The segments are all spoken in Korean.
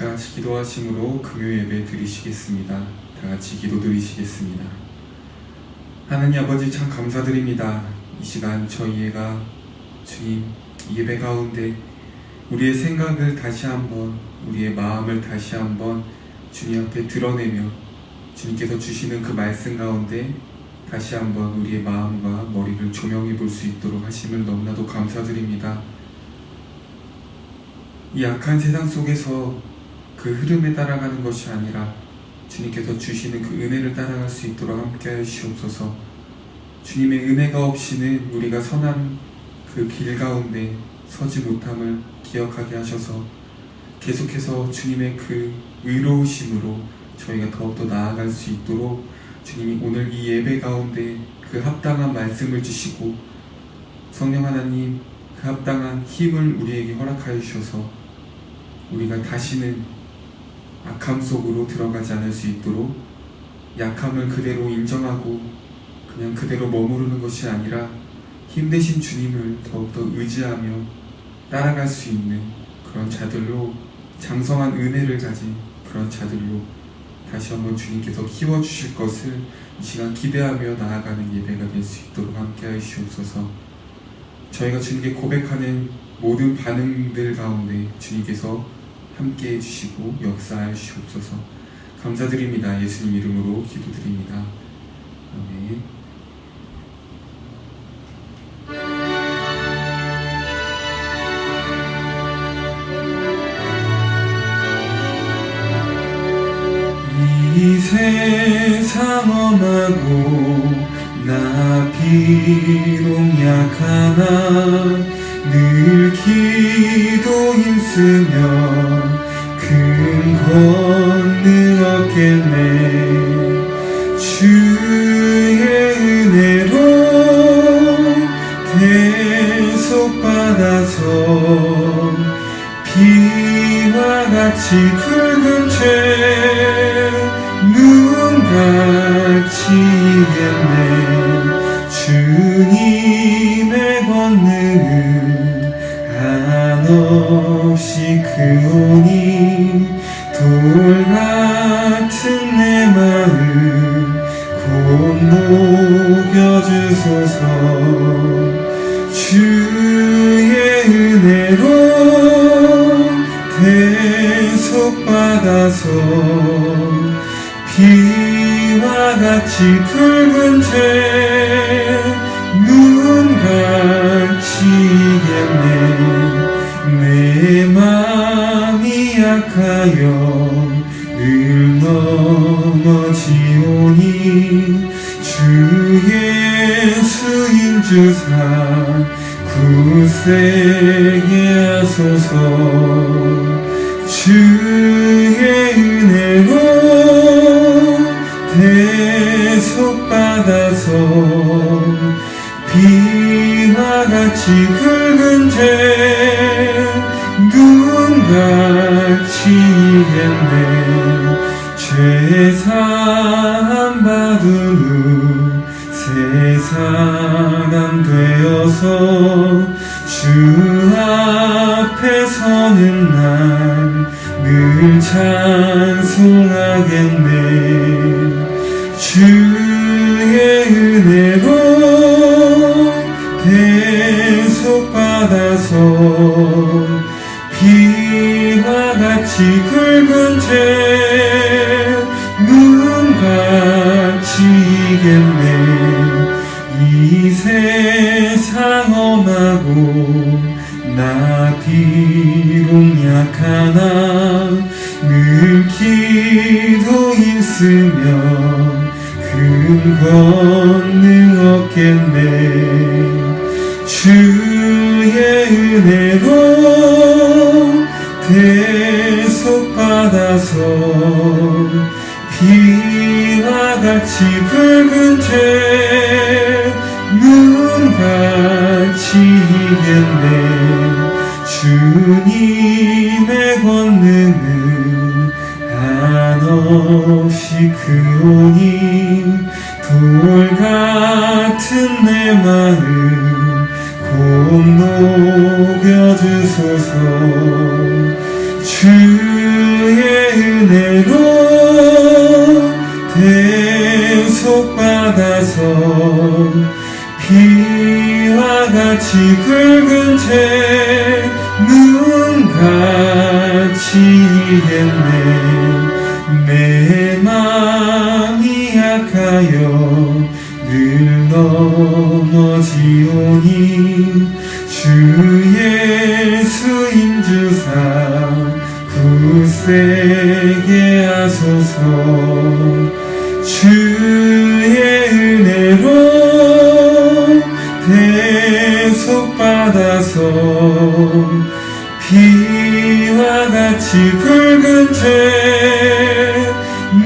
다같이 기도하심으로 금요 예배 드리시겠습니다. 다같이 기도 드리시겠습니다. 하나님 아버지 참 감사드립니다. 이 시간 저희가 주님 예배 가운데 우리의 생각을 다시 한번, 우리의 마음을 다시 한번 주님 앞에 드러내며 주님께서 주시는 그 말씀 가운데 다시 한번 우리의 마음과 머리를 조명해 볼 수 있도록 하심을 너무나도 감사드립니다. 이 악한 세상 속에서 그 흐름에 따라가는 것이 아니라 주님께서 주시는 그 은혜를 따라갈 수 있도록 함께 하시옵소서. 주님의 은혜가 없이는 우리가 선한 그 길 가운데 서지 못함을 기억하게 하셔서 계속해서 주님의 그 의로우심으로 저희가 더욱더 나아갈 수 있도록 주님이 오늘 이 예배 가운데 그 합당한 말씀을 주시고 성령 하나님 그 합당한 힘을 우리에게 허락하여 주셔서 우리가 다시는 악함 속으로 들어가지 않을 수 있도록 약함을 그대로 인정하고 그냥 그대로 머무르는 것이 아니라 힘되신 주님을 더욱더 의지하며 따라갈 수 있는 그런 자들로, 장성한 은혜를 가진 그런 자들로 다시 한번 주님께서 키워주실 것을 이 시간 기대하며 나아가는 예배가 될 수 있도록 함께 하시옵소서. 저희가 주님께 고백하는 모든 반응들 가운데 주님께서 함께 해주시고 역사해 주시옵소서. 감사드립니다. 예수님 이름으로 기도드립니다. 아멘. 이 세상 험하고 나 비록 약하나 늘 기도 힘쓰며 큰 권능 얻겠네. 주의 은혜로 대속받아서 비와 같이 붉은 죄 눈같이 이겼네. 주님의 권능은 한없이 크오니 돌 같은 내 마음 곧 녹여주소서. 주의 은혜로 대속받아서 비와 같이 붉은 죄 눈같이 이겼네. 내 맘이 약하여 늘 넘어지오니 주 예수인 주사 굳세게 하소서. 주의 은혜로 대속받아서 비와 같이 붉은 죄 눈같이 이겼네. 죄 사함 받은 후 새 사람 되어서 주 앞에 서는 날 늘 찬송하겠네. 주의 은혜로 대속받아서 비와 같이 붉은 죄 눈같이 이겼네. 이 세상 험하고 나 비록 약하나 늘 기도 힘쓰며 큰 권능 얻겠네. 주의 은혜로 대속받아서 비와 같이 붉은 죄 눈같이 이겼네. 주님의 권능은 한없이 크오니 돌 같은 내 마음 곧 녹여주소서. 주의 은혜로 대속받아서 비와 같이 붉은 채 눈같이 이겠네. 내 맘이 약하여 늘 넘어지오니 주 예수 인주사 굳세게 하소서. 주의 은혜로 대속받아서 비와 같이 붉은 채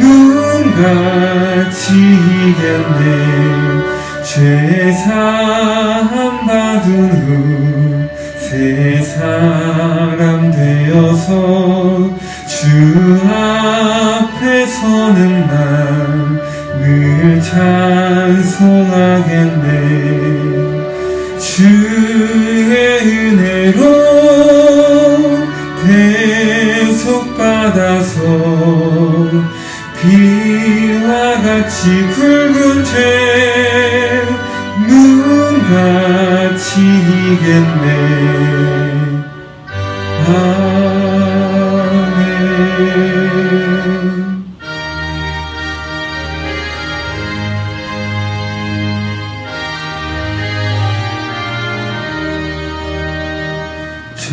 눈같이 이겼네. 죄사함 받은 후 새 사람 되어서 주 앞에 서는 날 늘 찬송하겠네. 주의 은혜로 대속받아서 비와 같이 붉은 채 눈같이 이겠네. 아멘.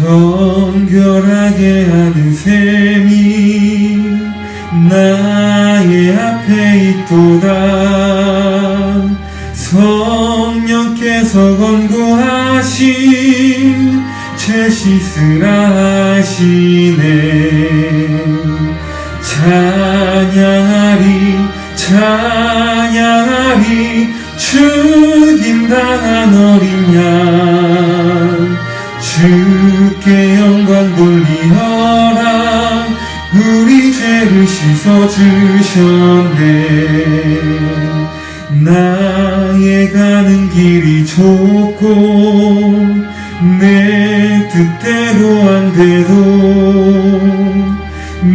정결하게 하는 셈이 나의 앞에 있도다. 성령께서 권고하신 죄 씻으라 하시네. 찬양하리 찬양하리 죽임당한 어린 양 주께 영광 돌리어라. 우리 죄를 씻어주셨네. 나의 가는 길이 좁고 내 뜻대로 안 돼도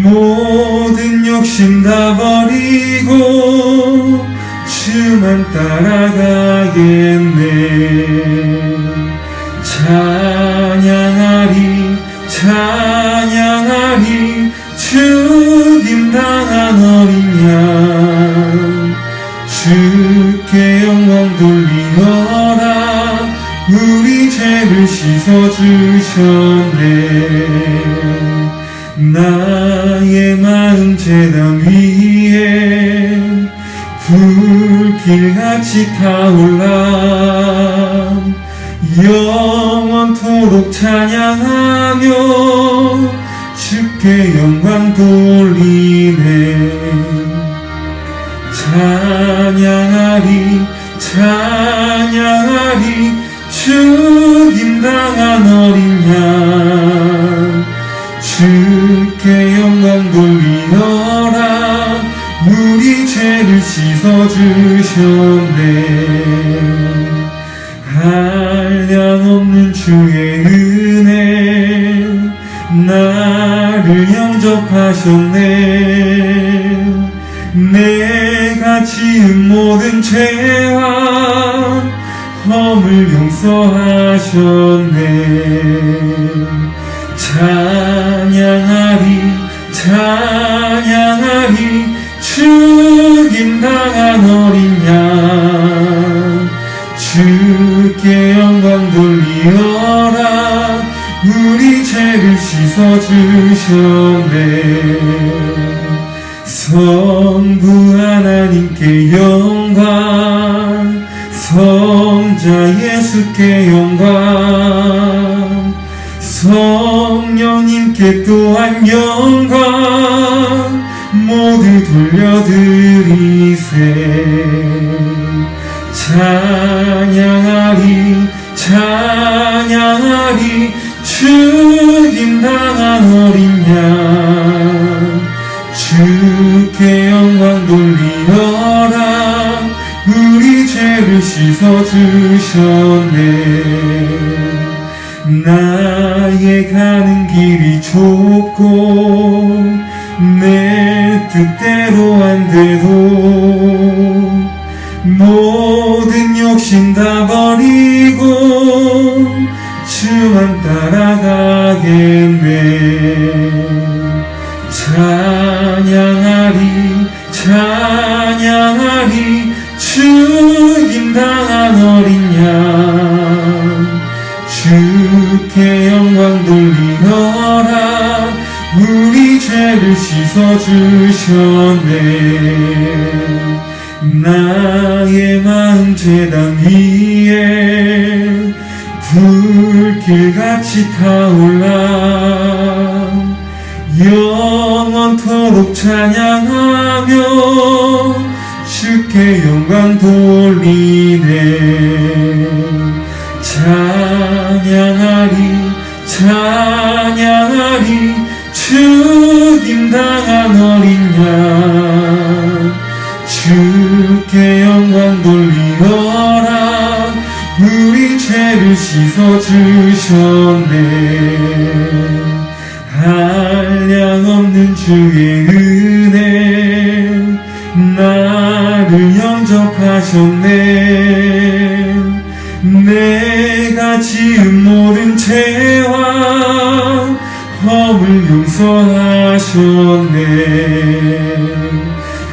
모든 욕심 다 버리고 주만 따라가겠네. 찬양하리 찬양하리 죽임당한 어린 양 주께 영광 돌리어라. 우리 죄를 씻어주셨네. 나의 마음 제단 위에 불길같이 타올라 영원토록 찬양하며 주께 영광 돌리네. 찬양하리 찬양하리 죽임당한 어린 양 주께 영광 돌리어라. 우리 죄를 씻어주셨네. 한량없는 주의 은혜 나를 영접하셨네. 내가 지은 모든 죄와 허물 용서하셨네. 찬양하리 찬양하리 죽임당한 어린 양 주께 영광 돌리어라. 우리 죄를 씻어주셨네. 성부 하나님께 영광 성자 예수께 영광 성령님께 또한 영광 모두 돌려드리세. 찬양하리 찬양하리 죽임당한 어린 양 주께 영광 돌리어라. 우리 죄를 씻어주셨네. 나의 가는 길이 좁고 내 뜻대로 안 돼도 모든 욕심 다 버리고 주만 따라가겠네. 찬양하리 죽임 당한 어린 양 주께 영광 돌리어라. 우리 죄를 씻어주셨네. 나의 마음 제단 위에 불길같이 타올라 영원토록 찬양하며 주께 영광 돌리네. 찬양하리 죽임 당한 어린 양 주께 영광 돌리어라. 우리 죄를 씻어주셨네. 한량없는 주의 은혜 나를 영접하셨네. 내가 지은 모든 죄와 허물 용서하셨네.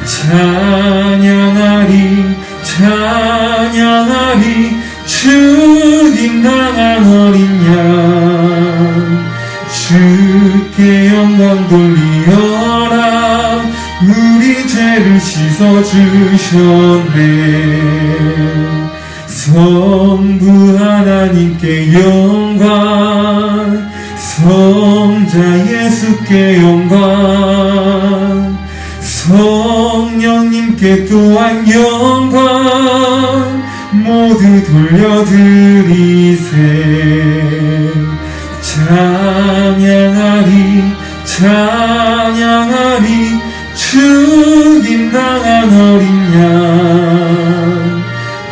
찬양하리 죽임 당한 어린 양 주께 영광 돌리어라. 우리 죄를 씻어주셨네. 성부 하나님께 영광 성자 예수께 영광 성령님께 또한 영광 모두 돌려드리세. 찬양하리 죽임 당한 어린 양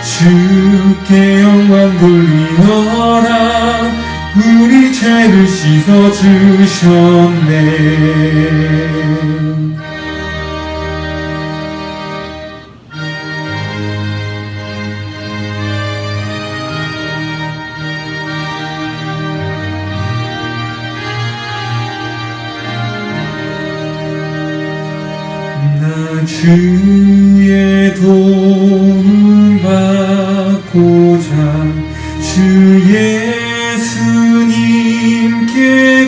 주께 영광 돌리어라. 우리 죄를 씻어주셨네. 주의 도움 받고자 주 예수님께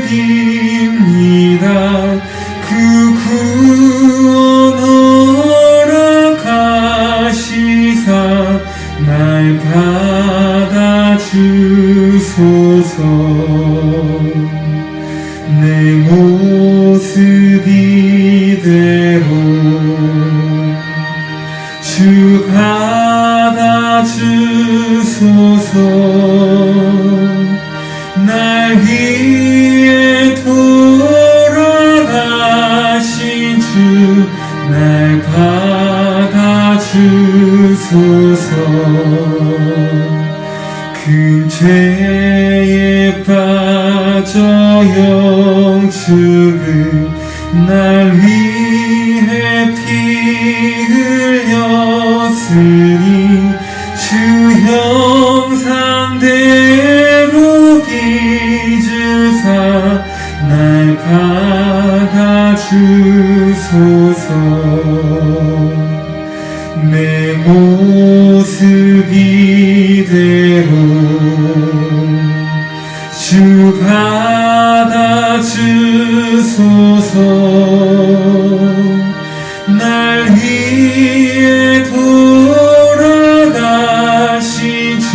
빕니다. 그 구원 허락하시사 날 받아주소서. 내 모습 이대로 주 받아주소서. 날 위해 돌아가신 주 날 받아주소서. 큰 죄에 빠져 영축을 날 위해 피 흘렸으니 주 형상대로 빚으사 날 받아주소서. 내 모습 이대로 주 받아주소서. 날 위해 돌아가신 주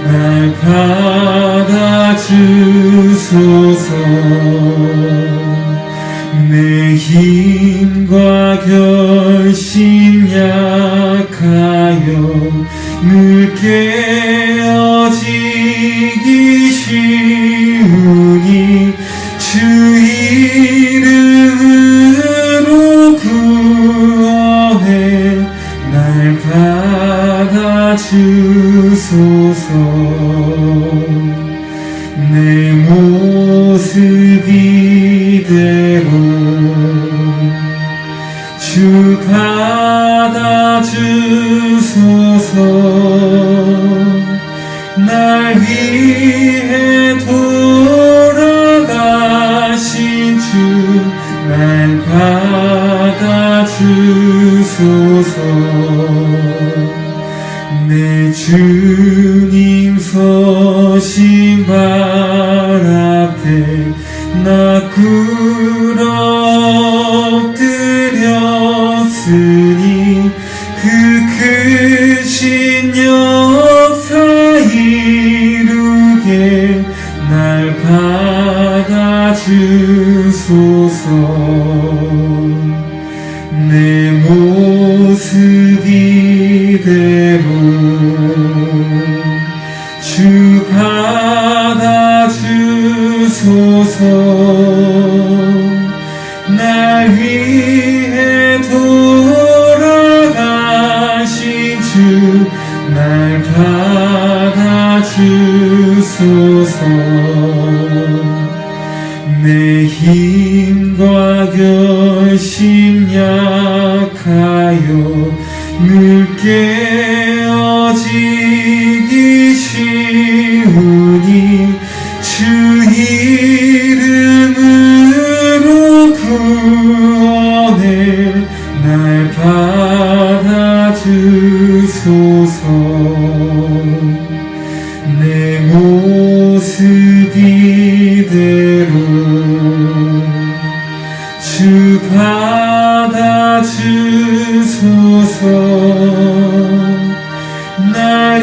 날 받아주소서. 내 힘과 결심 약하여 늘 깨어지기 쉬우니 주 이름으로 구원해 날 받아주소서. 내 모습 이대로 주 받아주소서. 날 위해 돌아가신 주 날 받아주소서. 내 주님 서신 발 앞에 나 꿇어 엎드렸으니 그 크신 역사 이루게 날 받아주소서. 내 모습 이대로 주 받아주소서. 날 위해 돌아가신 주 날 받아주소서. 내 힘과 결심 약하여 늘 깨어지기 쉬우니 주 이름으로 구원해 날 받아주소서. 내 모습 이대로 주 받아주소서. 날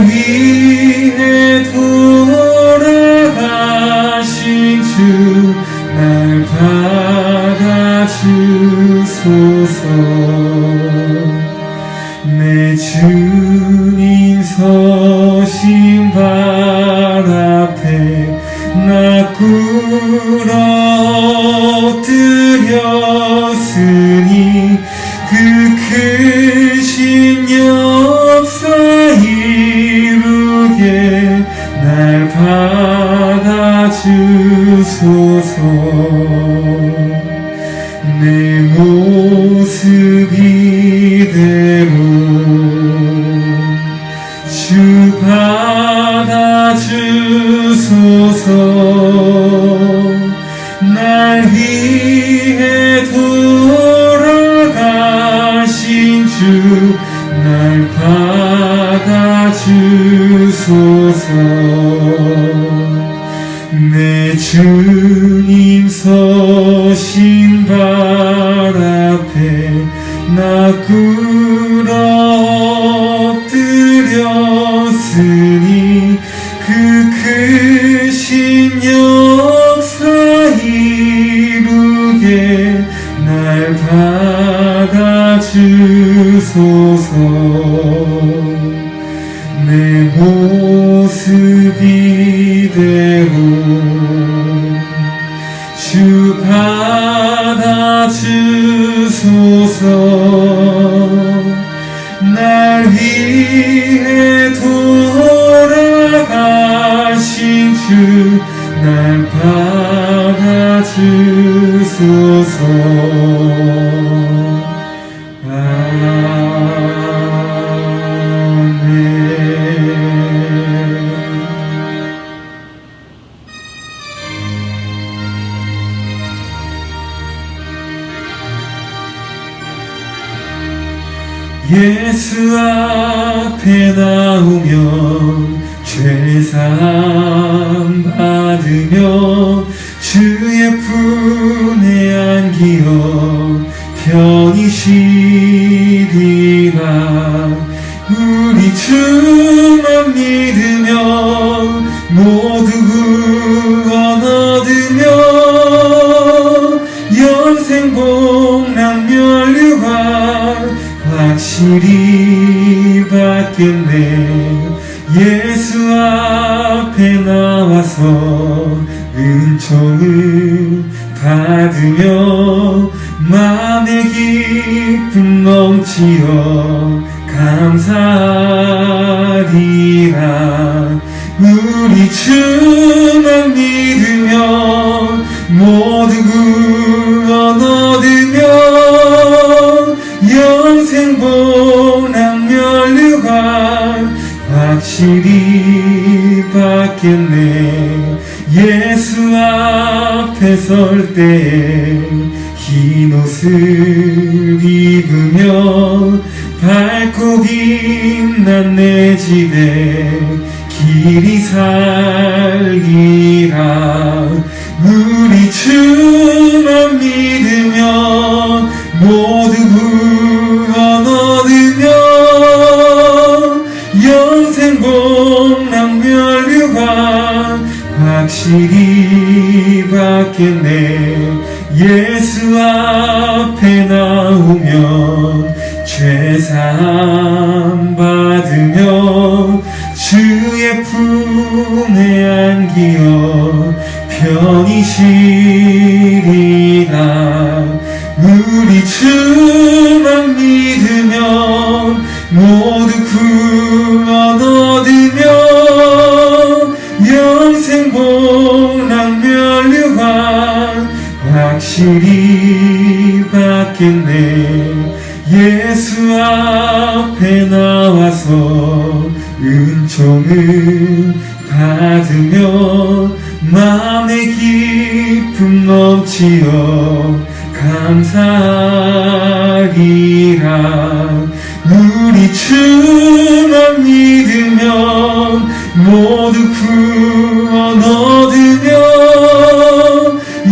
위해 돌아가신 주 날 받아주소서. 내 주님 서신 발 앞에 나 꿇어 엎드렸으니 그 크신 역사 이루게 날 받아주소서. 내 모습 이대로 주 받아주소서. 날 위해 돌아가신 주 날 받아주소서. 내 주님 서신 발 앞에 나 꿇어 엎드렸으니 그 크신 역사 이루게 날 받아주소서. 내 모습 이대로 주 받아주소서. 날 위해 돌아가신 주 날 받아주소서. 예수 앞에 나오면 죄사함 받으며 주의 품에 안기어 편히 쉬리라. 우리 주만 믿으며 모두 구원 얻으며 영생 복락 면류관 확실히 받겠네. 예수 앞에 나와서 은총을 받으며 마음의 기쁨 넘치어 감사하리라. 우리 주만 믿으며 모두 구원 얻으며 앞에 설 때 흰 옷을 입으며 밝고 빛난 내 집에 길이 살리라. 우리 주만 믿으며 모두 구원 얻으며 영생 복락 면류관 확실히 받겠네. 예수 앞에 나오면 죄사함 받으며 주의 품에 안기어 편히 쉬리라. 우리 주만 믿으면 모두 구원 얻으며 영생 복락 면류관 확실히 받겠네. 예수 앞에 나와서 은총을 받으며 마음의 기쁨 넘치어 감사하리라. 우리 주만 믿으면 모두 구원 얻으며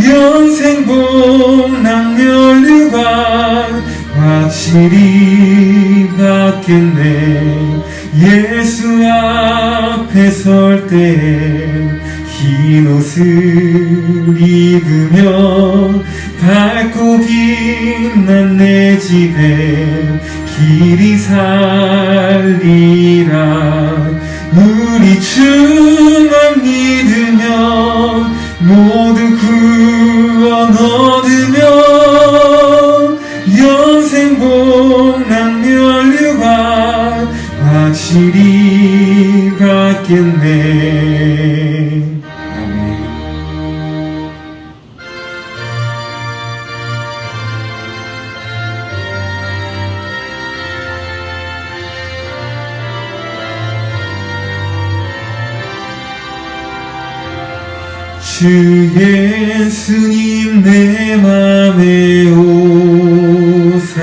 영생 복락 면류관 확실히 받겠네. 예수 앞에 설 때 흰 옷을 입으며 밝고 빛난 내 집에 길이 살리라. 우리 주만 믿으면 모두 구원 얻으며 영생 복락 면류관 확실히 받겠네. 주 예수님 내 맘에 오사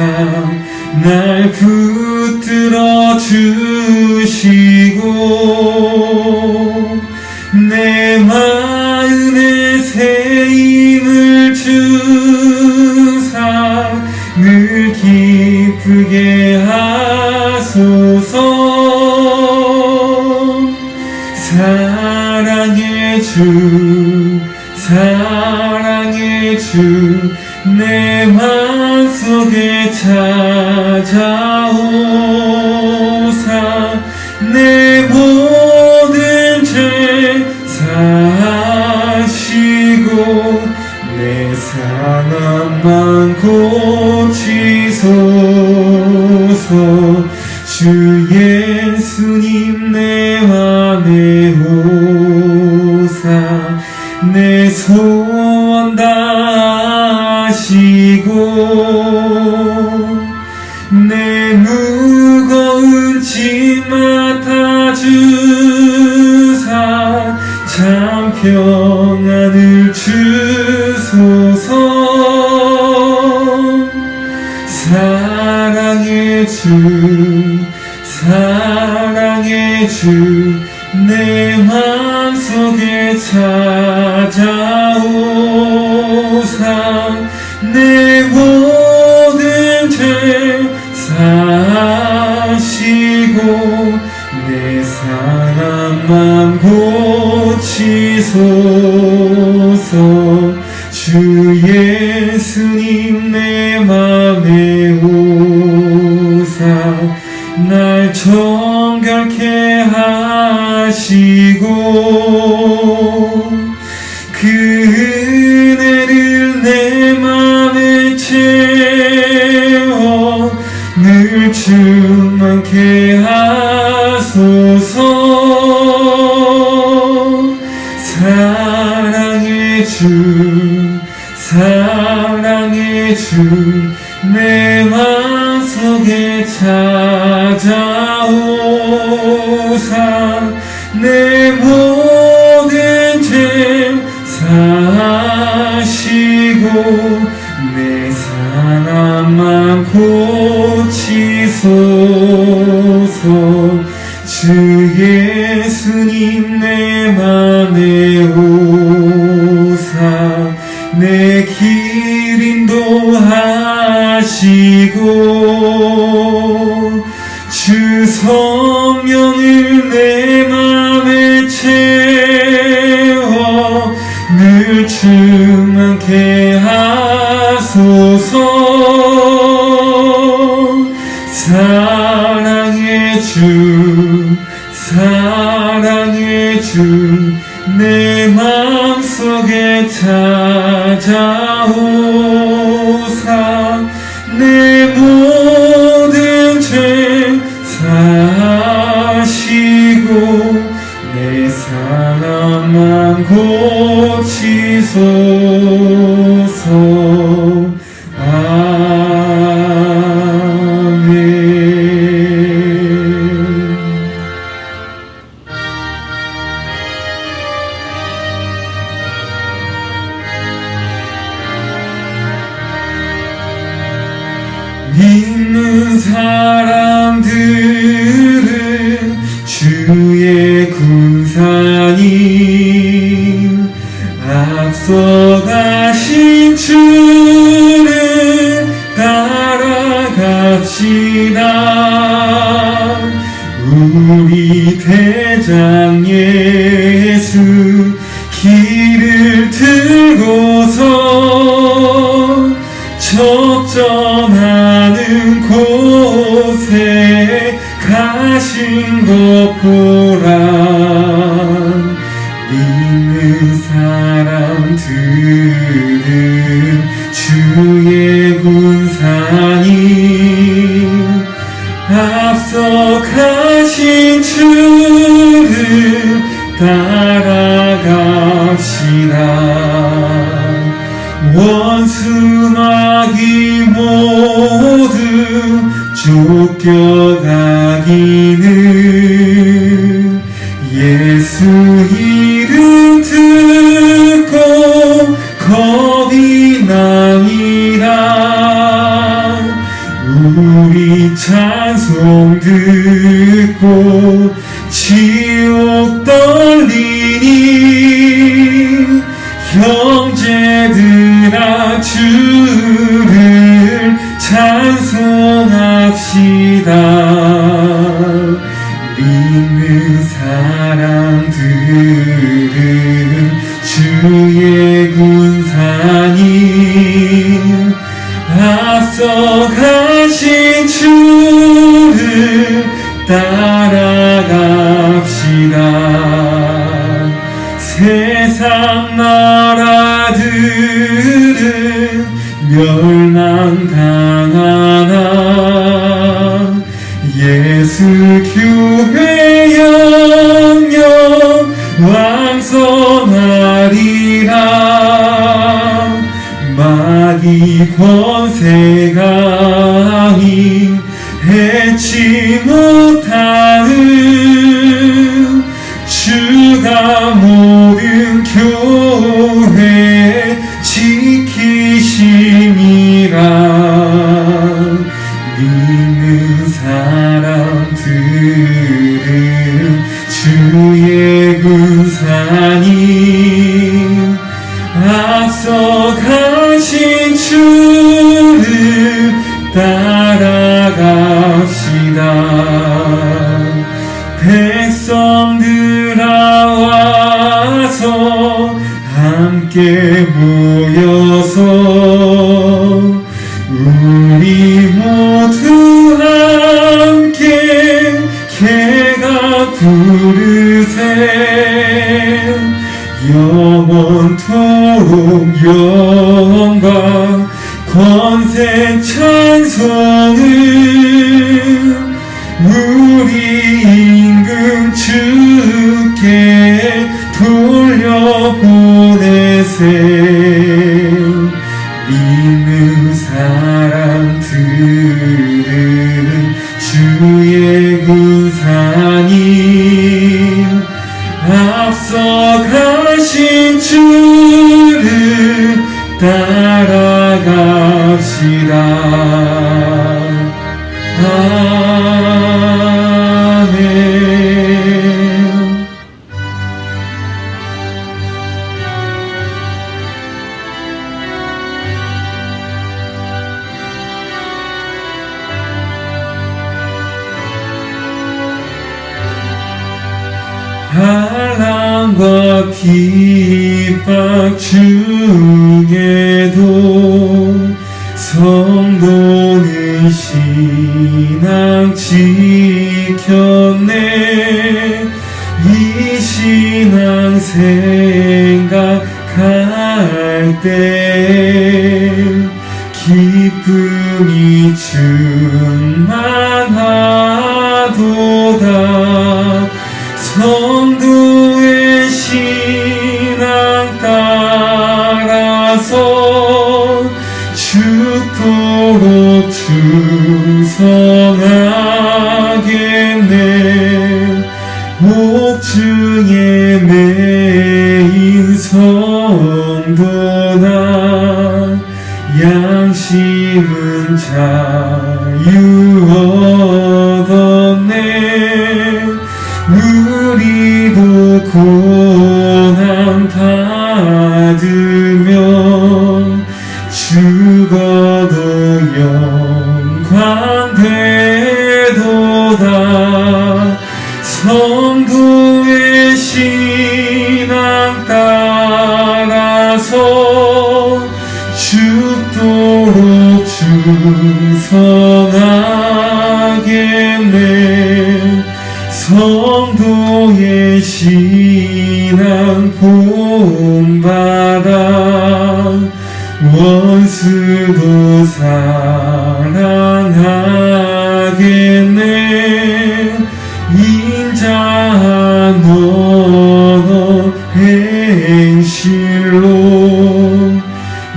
날 붙들어 주시고 내 마음에 새 힘을 주사 늘 기쁘게 하소서. 사랑의 주 사랑의 주 내 맘속에 찾아오사 내 모든 죄 사하시고 내 상함만 고치소서. 주 예수님 내 맘에 오사 내 소원 다하시고 내 무거운 짐 맡아주사 참 평안을 주소서. 사랑의 주 사랑의 주 내 맘속에 찾아오사 내 모든 죄 사하시고 내 상한 맘 고치소서. 주 예수님 내 맘에 오사 날 정결케 하시고 그 은혜를 내 맘에 채워 늘 충만케 하소서. 사랑의 주 사랑의 주 내 맘속에 찾아오사 내 모든 죄 사하시고 내 상함만 고치소서. 주 예수님 내 맘에 오사 내 길 인도하시고 주 성령을 내 맘에 채워 늘 충만케 하소서. 사랑의 주 사랑의 주 내 맘속에 찾아오사 내 모든 죄 사하시고 내 상함만 고치소서. 믿는 사람들은 주의 군사님 앞서가신 주를 따라갑시다. 우리 대장 예수 길을 들고서 적전하는 곳에 가신 것 보라. 믿는 사람들은 주의 군사님 앞서 가신 주를 따라갑시다. 원수 마귀 모두 쫓겨가기는 예수 이름 듣고 겁이 납니다. 우리 찬송 듣고 지옥 떨리니 형제들아 주를 찬송합시다. 믿는 사람들은 주의 군사님 앞서 가신 주를 따라갑시다. 세상 나라들은 멸망당하나 예수 교회 영영 왕성하리라. 마귀 권세가 해치 못하는 주가 모든 교회 지키심이라. 믿는 사람들은 주의 군사님 앞서 가신 주를 따라갑시다. 백성들아 와서 함께 모여서 우리 모두 함께 개가 부르세. 영원토록 영광 권세 찬송을 우리 임금 주께 돌려보내세. 믿는 사람들은 주의 군사님 앞서 가신 주를 따라가 것이다. 아멘. 한란과 핍박 중에도 성도는 신앙 지켰네. 이 신앙 생각할 때 기쁨이 충만하도다. 성도의 신앙 따라서 죽도록 충성하겠네. 옥중에 매인 성도나 양심은 자유 얻었네. 우리도 고난 받으면 죽어도 영광 되도다. 성도의 신앙 따라서 죽도록 충성하겠네. 성도의 신앙 본받아 원수도 사랑하겠네. 인자한 언어 행실로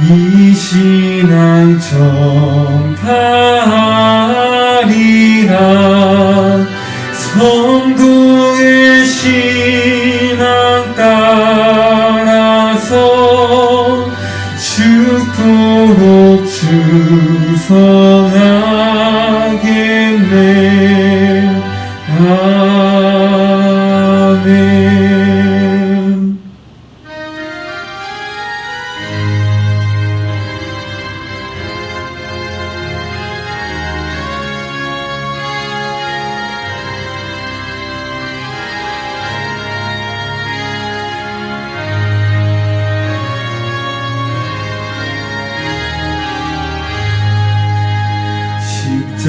이 신앙 전파하리라. 성도의 신앙 따라서 죽도록 충성하겠네. 아멘.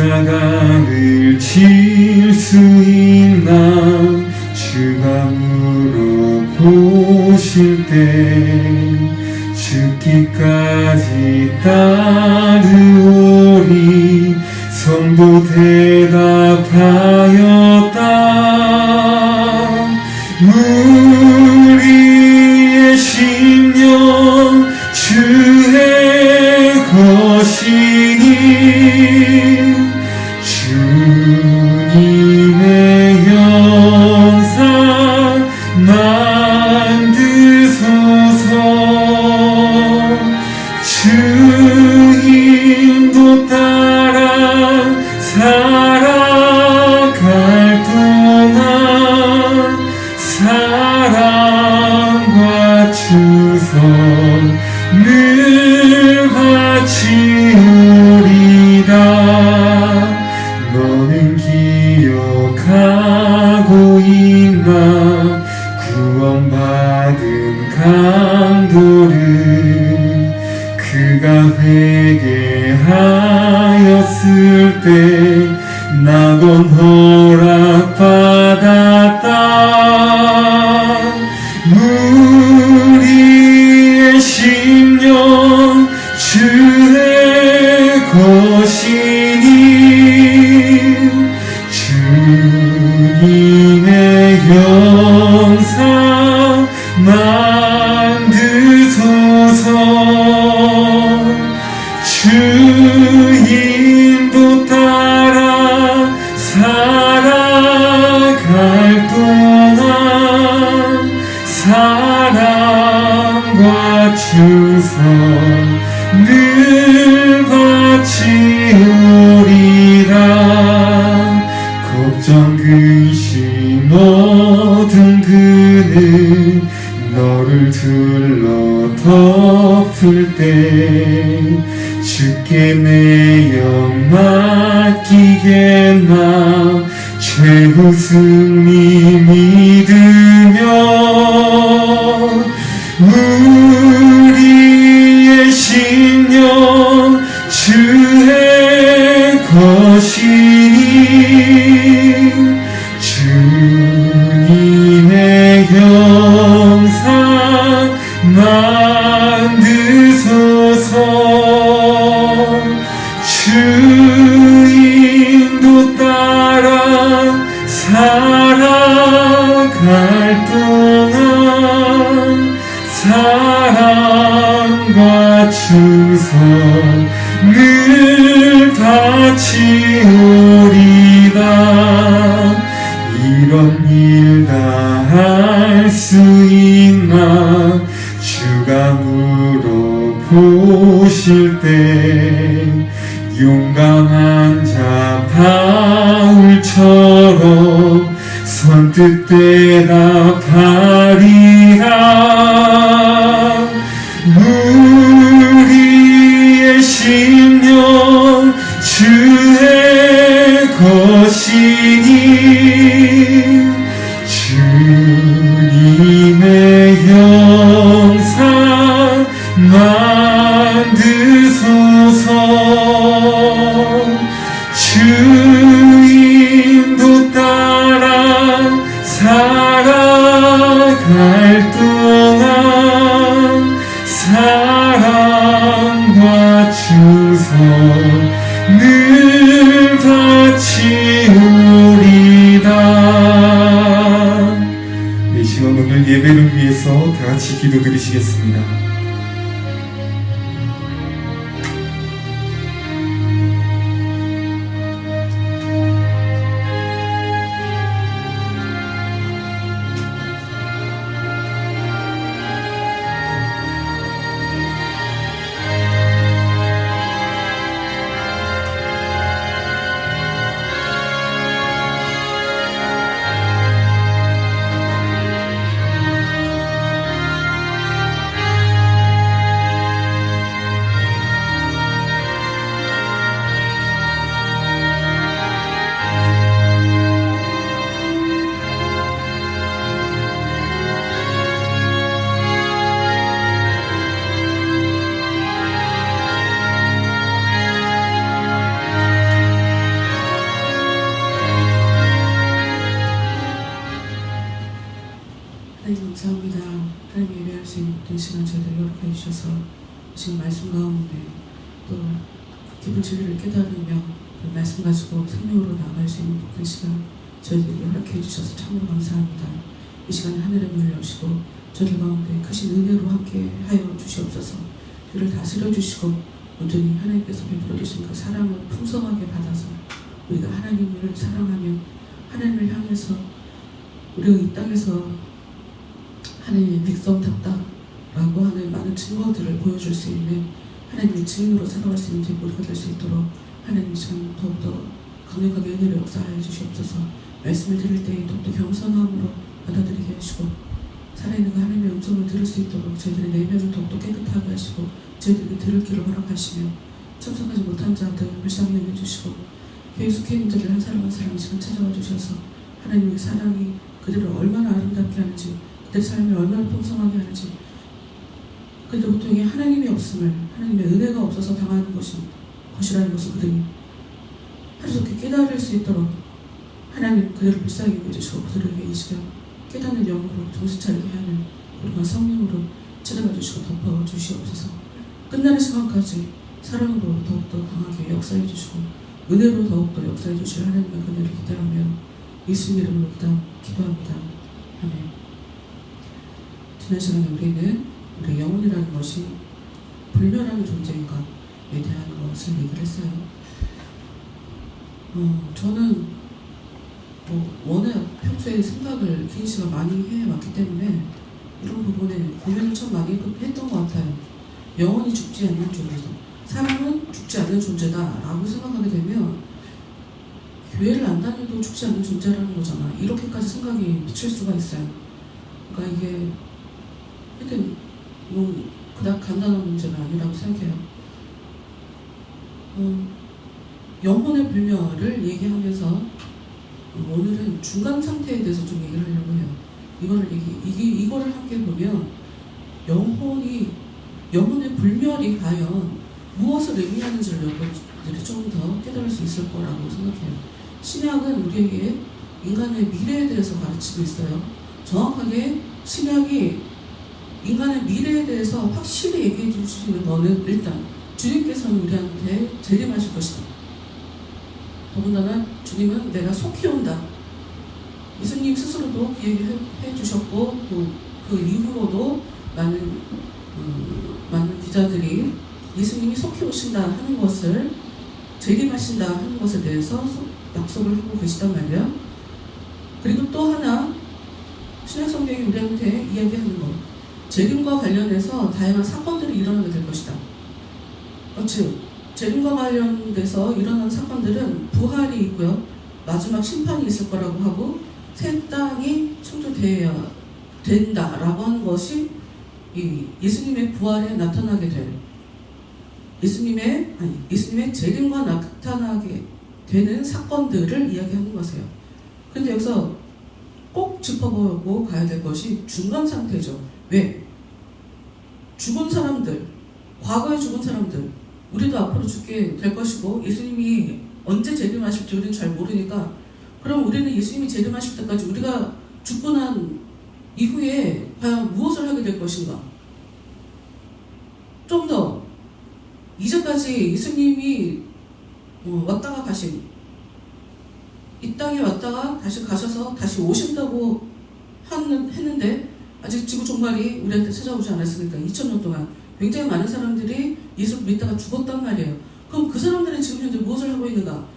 십자가를 질 수 있나. 주가 물어보실 때 죽기까지 따르오리. 성도 대답하였다. 우리의 심령 주의 것이니 주님의 영상 만드소서. 주님도 따라 살아갈 동안 사랑과 추선 늘 바치오리다. 너는 기억하고 있나. 구원받은 강도를 그가 회개하였을 때 낙원 허락받았다. 우리의 심령 주의 것이니 주님의 영상 만드소서. 주님도 따라 살아갈 동안 사랑과 충성 늘 없을 때 주께 내 영 맡기겠나. 최후 승리 믿으며 우리의 심령 주의 것이니 주님의 형상 만드소서. 주인도 따라 살아갈 동안 사랑과 충성 늘 바치오리다. 이런 일 다 할 수 있나. 주가 물어보실 때 용감한 자 바울처럼 선뜻 대답하리라. 우리의 심령 주의 것이니 주님의 형상 만드소서. 주인도 따라 살아갈 동안 사랑과 충성 늘 바치오리다. 이 시간 오늘 예배를 위해서 다 같이 기도드리시겠습니다. 감사합니다. 하나님 예배할 수 있는 모든 시간 저희들 허락해 주셔서 지금 말씀 가운데 또 기쁜 진리를 깨달으며 그 말씀 가지고 생명으로 나아갈 수 있는 모든 시간 저희들에게 허락해 주셔서 참으로 감사합니다. 이 시간에 하늘의 문을 여시고 저희들 가운데 크신 은혜로 함께 하여 주시옵소서. 주를 다스려 주시고 온전히 하나님께서 베풀어 주신 그 사랑을 풍성하게 받아서 우리가 하나님을 사랑하며 하나님을 향해서 우리가 이 땅에서 하나님의 백성답다라고 하는 많은 증거들을 보여줄 수 있는 하나님의 증인으로 살아갈 수 있는 우리가 될 수 있도록 하나님 참 더욱더 강력하게 은혜를 역사하여 주시옵소서. 말씀을 들을 때 더욱더 겸손함으로 받아들이게 하시고 살아있는 그 하나님의 음성을 들을 수 있도록 저희들의 내면을 더욱더 깨끗하게 하시고 저희들에게 들을 길을 허락하시며 참석하지 못한 자들 불쌍히 여겨주시고 교회 속해 있는 자들 한 사람 한 사람 지금 찾아와 주셔서 하나님의 사랑이 그들을 얼마나 아름답게 하는지 그들 삶을 얼마나 풍성하게 하는지 그들 보통에 하나님이 없음을 하나님의 은혜가 없어서 당하는 것이라는 것을 그들이 하루속히 깨달을 수 있도록 하나님 그들을 불쌍히 여겨주시고 그들에게 이 시간 깨닫는 영으로 정신 차리게 하는 우리가 성령으로 찾아가 주시고 덮어 주시옵소서. 끝나는 시간까지 사랑으로 더욱더 강하게 역사해 주시고 은혜로 더욱더 역사해 주실 하나님의 은혜를 기대하며 예수님 이름으로 기도합니다. 아멘. 지난 시간에 우리는 우리 영혼이라는 것이 불멸하는 존재인 것에 대한 것을 얘기를 했어요. 저는 워낙 평소에 생각을 긴 시간 많이 해왔기 때문에 이런 부분에 고민을 참 많이 했던 것 같아요. 영혼이 죽지 않는 존재다. 사람은 죽지 않는 존재다라고 생각하게 되면 교회를 안 다녀도 죽지 않는 존재라는 거잖아. 이렇게까지 생각이 미칠 수가 있어요. 그러니까 이게 하여튼 그닥 간단한 문제는 아니라고 생각해요. 영혼의 불멸을 얘기하면서 오늘은 중간 상태에 대해서 좀 얘기를 하려고 해요. 이거를 함께 보면 영혼의 불멸이 과연 무엇을 의미하는지를 여러분들이 좀 더 깨달을 수 있을 거라고 생각해요. 신약은 우리에게 인간의 미래에 대해서 가르치고 있어요. 정확하게 신약이 인간의 미래에 대해서 확실히 얘기해 주시는 거는 일단 주님께서는 우리한테 재림하실 것이다. 더군다나 주님은 내가 속히 온다. 예수님 스스로도 그 얘기를 해주셨고 그 이후로도 많은 기자들이 예수님이 속히 오신다 하는 것을 재림하신다 하는 것에 대해서 약속을 하고 계시단 말이에요. 그리고 또 하나 신약 성경이 우리한테 이야기하는 것, 재림과 관련해서 다양한 사건들이 일어나게 될 것이다. 즉 재림과 관련돼서 일어나는 사건들은 부활이 있고요, 마지막 심판이 있을 거라고 하고 새 땅이 창조되어야 된다라고 하는 것이 이 예수님의 부활에 나타나게 될 예수님의 재림과 나타나게 되는 사건들을 이야기하는 것이에요. 그런데 여기서 꼭 짚어보고 가야 될 것이 중간 상태죠. 왜? 죽은 사람들, 과거에 죽은 사람들, 우리도 앞으로 죽게 될 것이고 예수님이 언제 재림하실지 우리는 잘 모르니까, 그럼 우리는 예수님이 재림하실 때까지 우리가 죽고 난 이후에 과연 무엇을 하게 될 것인가? 좀 더 이제까지 예수님이 왔다가 가신, 이 땅에 왔다가 다시 가셔서 다시 오신다고 했는데 아직 지구 종말이 우리한테 찾아오지 않았으니까 2000년 동안 굉장히 많은 사람들이 예수를 믿다가 죽었단 말이에요. 그럼 그 사람들은 지금 현재 무엇을 하고 있는가?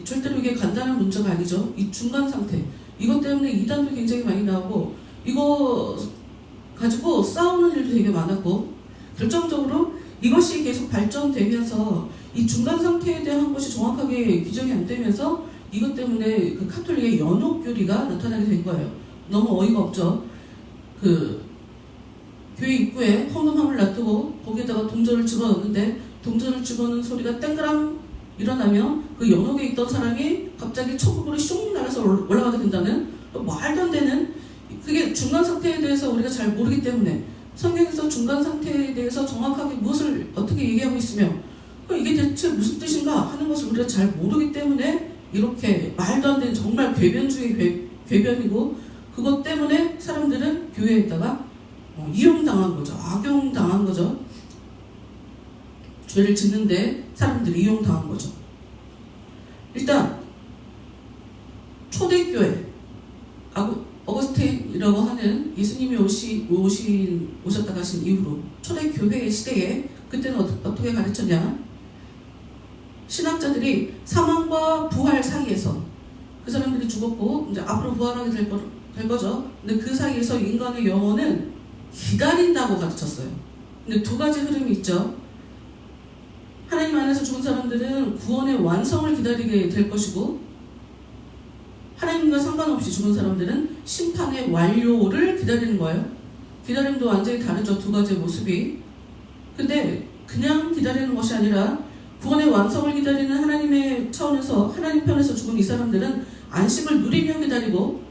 절대로 이게 간단한 문제가 아니죠. 이 중간 상태, 이것 때문에 이단도 굉장히 많이 나오고 이거 가지고 싸우는 일도 되게 많았고, 결정적으로 이것이 계속 발전되면서 이 중간 상태에 대한 것이 정확하게 규정이 안 되면서 이것 때문에 그 카톨릭의 연옥교리가 나타나게 된 거예요. 너무 어이가 없죠. 그 교회 입구에 헌금함을 놔두고 거기에다가 동전을 집어넣는데 동전을 집어넣는 소리가 땡그랑 일어나면 그 연옥에 있던 사람이 갑자기 천국으로 슝 날아서 올라가게 된다는, 말도 안 되는, 그게 중간 상태에 대해서 우리가 잘 모르기 때문에 성경에서 중간 상태에 대해서 정확하게 무엇을 어떻게 얘기하고 있으며 이게 대체 무슨 뜻인가 하는 것을 우리가 잘 모르기 때문에 이렇게 말도 안 되는 정말 괴변 중의 괴변이고, 그것 때문에 사람들은 교회에다가 이용당한 거죠. 악용당한 거죠. 죄를 짓는데 사람들이 이용당한 거죠. 일단 초대교회, 어거스틴이라고 하는 예수님이 오셨다 가신 이후로 초대교회의 시대에 그때는 어떻게 가르쳤냐? 신학자들이 사망과 부활 사이에서, 그 사람들이 죽었고 이제 앞으로 부활하게 될 거죠. 근데 그 사이에서 인간의 영혼은 기다린다고 가르쳤어요. 근데 두 가지 흐름이 있죠. 하나님 안에서 죽은 사람들은 구원의 완성을 기다리게 될 것이고, 하나님과 상관없이 죽은 사람들은 심판의 완료를 기다리는 거예요. 기다림도 완전히 다르죠. 두 가지의 모습이. 근데 그냥 기다리는 것이 아니라 구원의 완성을 기다리는 하나님의 차원에서, 하나님 편에서 죽은 이 사람들은 안식을 누리며 기다리고,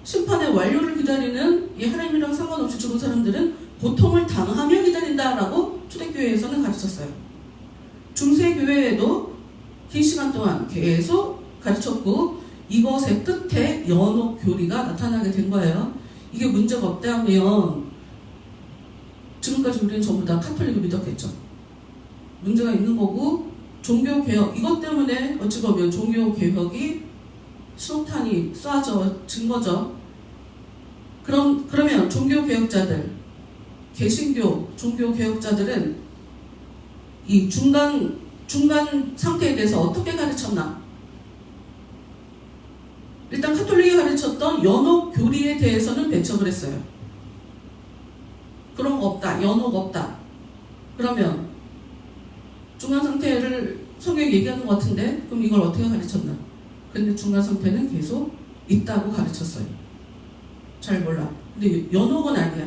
심판의 완료를 기다리는 이 하나님이랑 상관없이 죽은 사람들은 고통을 당하며 기다린다라고 초대교회에서는 가르쳤어요. 중세교회에도 긴 시간 동안 계속 가르쳤고, 이것의 끝에 연옥교리가 나타나게 된 거예요. 이게 문제가 없다면 지금까지 우리는 전부 다 카톨릭을 믿었겠죠. 문제가 있는 거고, 종교개혁, 이것 때문에 어찌 보면 종교개혁이 신호탄이 쏴진 거죠. 그러면 종교개혁자들, 개신교 종교개혁자들은 이 중간 상태에 대해서 어떻게 가르쳤나? 일단 카톨릭이 가르쳤던 연옥 교리에 대해서는 배척을 했어요. 그런 거 없다, 연옥 없다. 그러면 중간 상태를 성경이 얘기하는 것 같은데, 그럼 이걸 어떻게 가르쳤나? 근데 중간 상태는 계속 있다고 가르쳤어요. 잘 몰라. 근데 연옥은 아니야.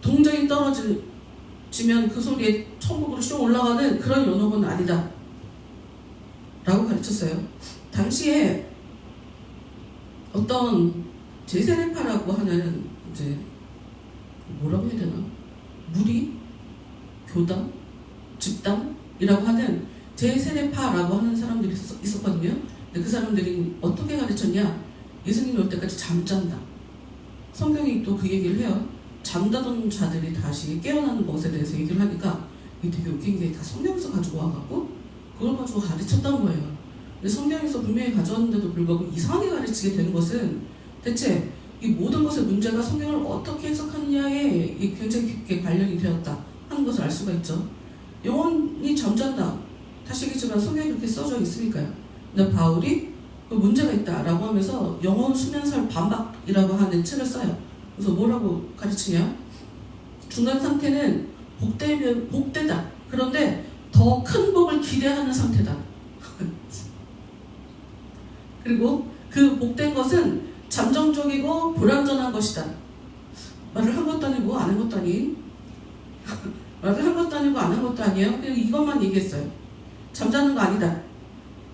동전이 떨어지면 그 소리에 천국으로 쭉 올라가는 그런 연옥은 아니다 라고 가르쳤어요. 당시에 어떤 제세례파라고 하는 이제 뭐라고 해야 되나, 무리, 교단, 집단이라고 하는 제세례파라고 하는 사람들이 있었거든요. 근데 그 사람들이 어떻게 가르쳤냐, 예수님이 올 때까지 잠잔다. 성경이 또 그 얘기를 해요. 잠자던 자들이 다시 깨어나는 것에 대해서 얘기를 하니까 이게 되게 웃긴 게 다 성경에서 가지고 와갖고 그걸 가지고 가르쳤던 거예요. 근데 성경에서 분명히 가져왔는데도 불구하고 이상하게 가르치게 되는 것은 대체 이 모든 것의 문제가 성경을 어떻게 해석하느냐에 굉장히 깊게 관련이 되었다 하는 것을 알 수가 있죠. 영혼이 잠잔다. 다시 얘기지만 성경에 그렇게 써져 있으니까요. 근데 바울이 그 문제가 있다라고 하면서 영혼 수면설 반박이라고 하는 책을 써요. 그래서 뭐라고 가르치냐? 중간 상태는 복되다. 그런데 더 큰 복을 기대하는 상태다. 그리고 그 복된 것은 잠정적이고 불완전한 것이다. 말을 한 것도 아니고 안 한 것도 아닌 말을 한 것도 아니고 안 한 것도 아니에요. 그냥 이것만 얘기했어요. 잠자는 거 아니다.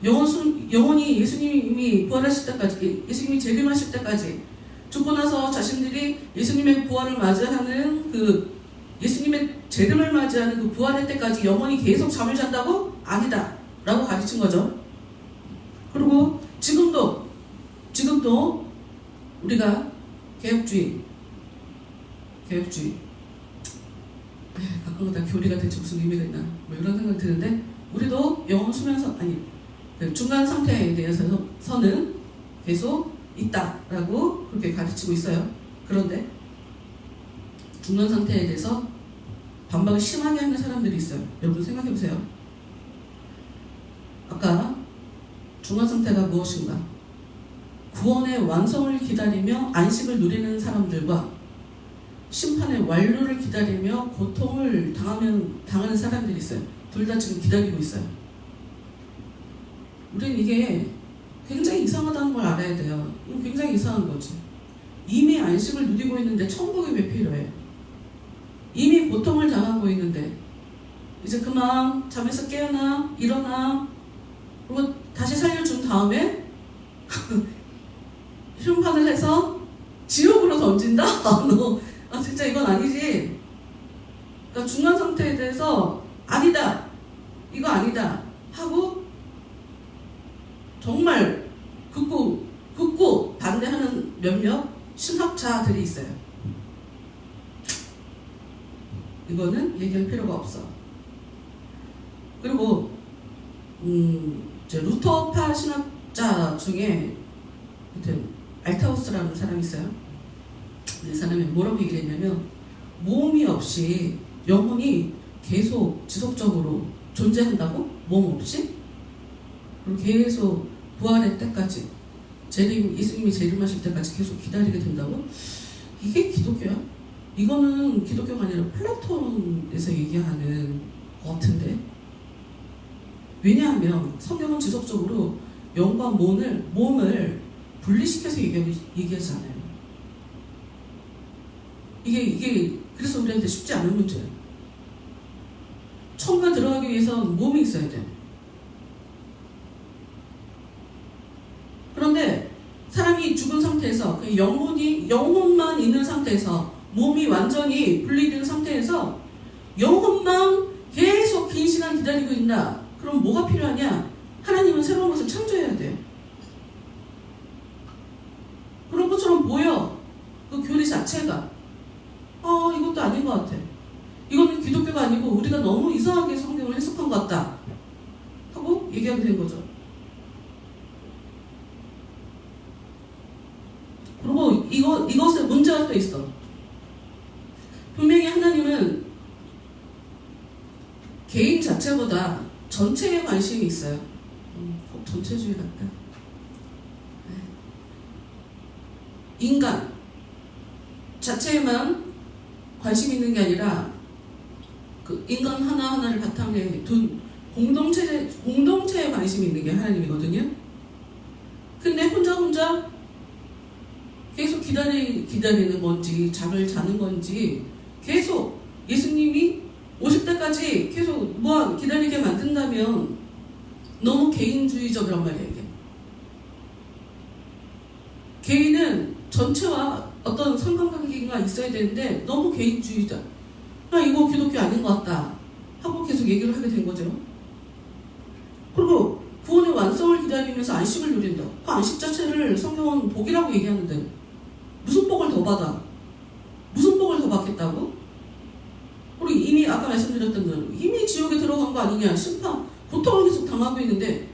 영혼이 예수님이 부활하실 때까지, 예수님이 재림하실 때까지, 죽고 나서 자신들이 예수님의 부활을 맞이하는 그 예수님의 재림을 맞이하는 그 부활의 때까지 영혼이 계속 잠을 잔다고? 아니다 라고 가르친 거죠. 그리고 지금도 우리가 개혁주의 가끔가다 교리가 대체 무슨 의미가 있나 뭐 이런 생각이 드는데, 우리도 영혼 수면서 그 중간 상태에 대해서는 계속 있다라고 그렇게 가르치고 있어요. 그런데 중간 상태에 대해서 반박을 심하게 하는 사람들이 있어요. 여러분 생각해보세요. 아까 중간 상태가 무엇인가? 구원의 완성을 기다리며 안식을 누리는 사람들과 심판의 완료를 기다리며 고통을 당하는 사람들이 있어요. 둘 다 지금 기다리고 있어요. 우리는 이게 굉장히 이상하다는 걸 알아야 돼요. 이건 굉장히 이상한 거지. 이미 안식을 누리고 있는데 천국이 왜 필요해? 이미 고통을 당하고 있는데 이제 그만 잠에서 깨어나, 일어나, 그리고 다시 살려준 다음에 흉판을 해서 지옥으로 던진다? 진짜 이건 아니지. 그러니까 중간 상태에 대해서 아니다, 이거 아니다 하고 정말 극구 반대하는 몇몇 신학자들이 있어요. 이거는 얘기할 필요가 없어. 그리고 이제 루터파 신학자 중에 하여튼 알타우스라는 사람이 있어요. 이 사람이 뭐라고 얘기를 했냐면, 모험이 없이 영혼이 계속 지속적으로 존재한다고? 모험 없이? 그리고 계속 부활의 때까지, 예수님이 재림하실 때까지 계속 기다리게 된다고? 이게 기독교야? 이거는 기독교가 아니라 플라톤에서 얘기하는 것 같은데. 왜냐하면 성경은 지속적으로 영과 몸을 분리시켜서 얘기하지 않아요. 이게 그래서 우리한테 쉽지 않은 문제예요. 천국에 들어가기 위해서는 몸이 있어야 돼. 그런데 사람이 죽은 상태에서, 그 영혼만 있는 상태에서, 몸이 완전히 분리된 상태에서 영혼만 계속 긴 시간 기다리고 있나? 그럼 뭐가 필요하냐? 하나님은 새로운 것을 창조해야 돼. 그런 것처럼 보여. 그 교리 자체가. 이것도 아닌 것 같아. 이거는 기독교가 아니고 우리가 너무 이상하게 성경을 해석한 것 같다 하고 얘기하게 된 거죠. 그리고 이것에 문제가 또 있어. 분명히 하나님은 개인 자체보다 전체에 관심이 있어요. 전체주의 같다. 인간 자체에만 관심이 있는 게 아니라 그 인간 하나하나를 바탕에 둔 공동체에 관심이 있는 게 하나님이거든요. 근데 혼자 계속 기다리는 건지 잠을 자는 건지 계속 예수님이 50대까지 계속 무한 기다리게 만든다면 너무 개인주의적이란 말이에요. 이게. 개인은 전체와 어떤 상관관계가 있어야 되는데 너무 개인주의자. 이거 기독교 아닌 것 같다 하고 계속 얘기를 하게 된 거죠. 그리고 구원의 완성을 기다리면서 안식을 누린다. 그 안식 자체를 성경은 복이라고 얘기하는데 무슨 복을 더 받아? 무슨 복을 더 받겠다고? 그리고 이미 아까 말씀드렸던 대로 이미 지옥에 들어간 거 아니냐. 심판, 고통을 계속 당하고 있는데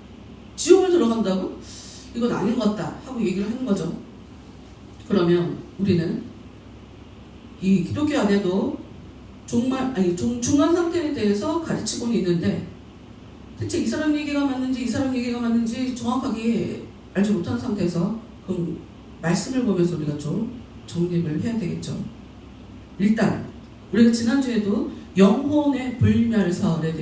지옥을 들어간다고? 이건 아닌 것 같다 하고 얘기를 하는 거죠. 그러면 우리는 이 기독교 안에도 중간 상태에 대해서 가르치고는 있는데 대체 이 사람 얘기가 맞는지 이 사람 얘기가 맞는지 정확하게 알지 못하는 상태에서 그럼 말씀을 보면서 우리가 좀 정립을 해야 되겠죠. 일단 우리가 지난주에도 영혼의 불멸설에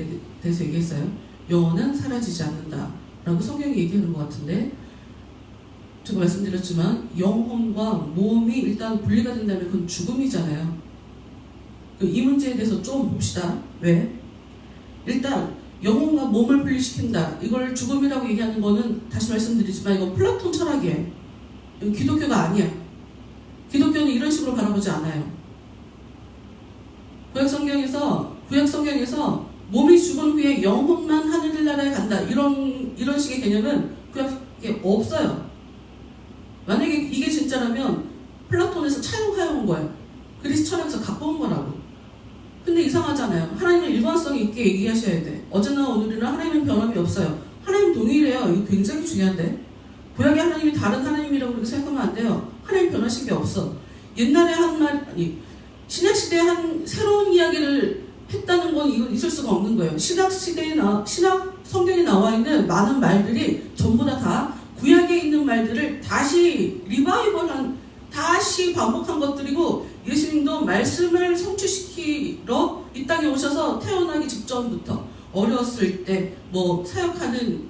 대해서 얘기했어요. 영혼은 사라지지 않는다 라고 성경이 얘기하는 것 같은데 제가 말씀드렸지만 영혼과 몸이 일단 분리가 된다면 그건 죽음이잖아요. 이 문제에 대해서 좀 봅시다. 왜? 일단 영혼과 몸을 분리시킨다. 이걸 죽음이라고 얘기하는 거는 다시 말씀드리지만 이건 플라톤 철학이에요. 이건 기독교가 아니야. 기독교는 이런 식으로 바라보지 않아요. 구약 성경에서 몸이 죽은 후에 영혼만 하늘나라에 간다. 이런 식의 개념은 구약에 없어요. 만약에 이게 진짜라면 플라톤에서 차용하여온 거예요. 그리스 철학에서 갖고 온 거라고. 근데 이상하잖아요. 하나님은 일관성 있게 얘기하셔야 돼. 어제나 오늘이나 하나님은 변함이 없어요. 하나님 동일해요. 이거 굉장히 중요한데. 구약의 하나님이 다른 하나님이라고 그렇게 생각하면 안 돼요. 하나님 변하신 게 없어. 옛날에 신약시대에 한 새로운 이야기를 했다는 건 이건 있을 수가 없는 거예요. 신약 성경에 나와 있는 많은 말들이 전부 다 구약에 있는 말들을 다시 리바이벌한, 다시 반복한 것들이고 예수님도 말씀을 성취시키러 이 땅에 오셔서 태어나기 직전부터 어렸을 때 사역하는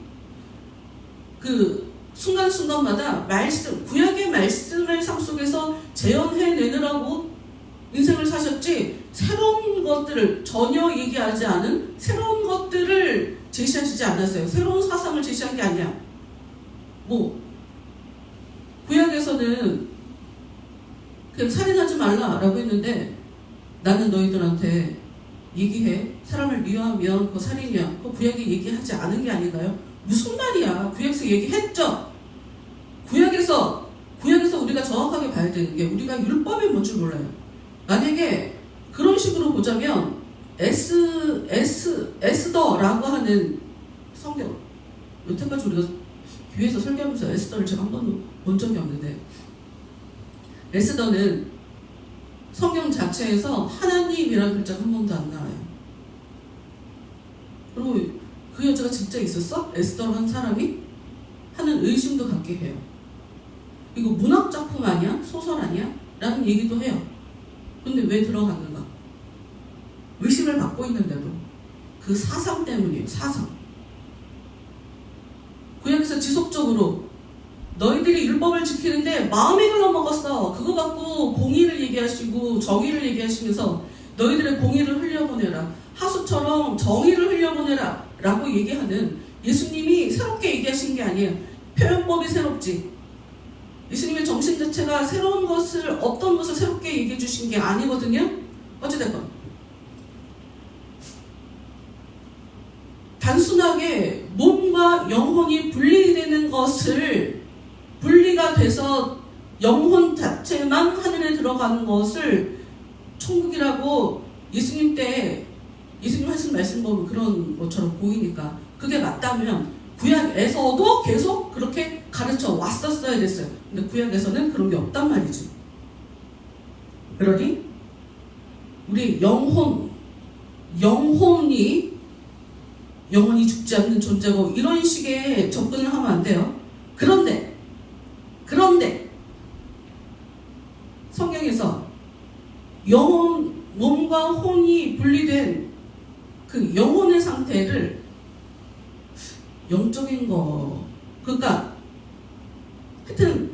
그 순간순간마다 구약의 말씀을 삶 속에서 재현해내느라고 인생을 사셨지 새로운 것들을 전혀 얘기하지 않은 새로운 것들을 제시하시지 않았어요. 새로운 사상을 제시한 게 아니야. 구약에서는 그냥 살인하지 말라라고 했는데 나는 너희들한테 얘기해. 사람을 미워하면 그거 살인이야. 그거 구약에 얘기하지 않은 게 아닌가요? 무슨 말이야. 구약에서 얘기했죠. 구약에서 우리가 정확하게 봐야 되는 게 우리가 율법이 뭔 줄 몰라요. 만약에 그런 식으로 보자면 에스더라고 하는 성경, 여태까지 우리가 교회에서 설교하면서 에스더를 제가 한 번도 본 적이 없는데 에스더는 성경 자체에서 하나님이라는 글자가 한 번도 안 나와요. 그리고 그 여자가 진짜 있었어? 에스더라는 사람이? 하는 의심도 갖게 해요. 이거 문학작품 아니야? 소설 아니야? 라는 얘기도 해요. 근데 왜 들어갔는가? 의심을 받고 있는데도 그 사상 때문이에요. 사상. 구약에서 지속적으로 너희들이 율법을 지키는데 마음이 글러먹었어. 그거 갖고 공의를 얘기하시고 정의를 얘기하시면서 너희들의 공의를 흘려보내라. 하수처럼 정의를 흘려보내라 라고 얘기하는 예수님이 새롭게 얘기하신 게 아니에요. 표현법이 새롭지. 예수님의 정신 자체가 새로운 것을, 어떤 것을 새롭게 얘기해 주신 게 아니거든요. 어찌됐건 단순하게 몸과 영혼이 분리되는 것을, 분리가 돼서 영혼 자체만 하늘에 들어가는 것을 천국이라고 예수님 때 예수님 하신 말씀 보면 그런 것처럼 보이니까 그게 맞다면 구약에서도 계속 그렇게 가르쳐 왔었어야 됐어요. 근데 구약에서는 그런 게 없단 말이지. 그러니 우리 영혼이 죽지 않는 존재고 이런 식의 접근을 하면 안 돼요. 그런데 성경에서 몸과 혼이 분리된 그 영혼의 상태를 영적인 거, 그러니까 하여튼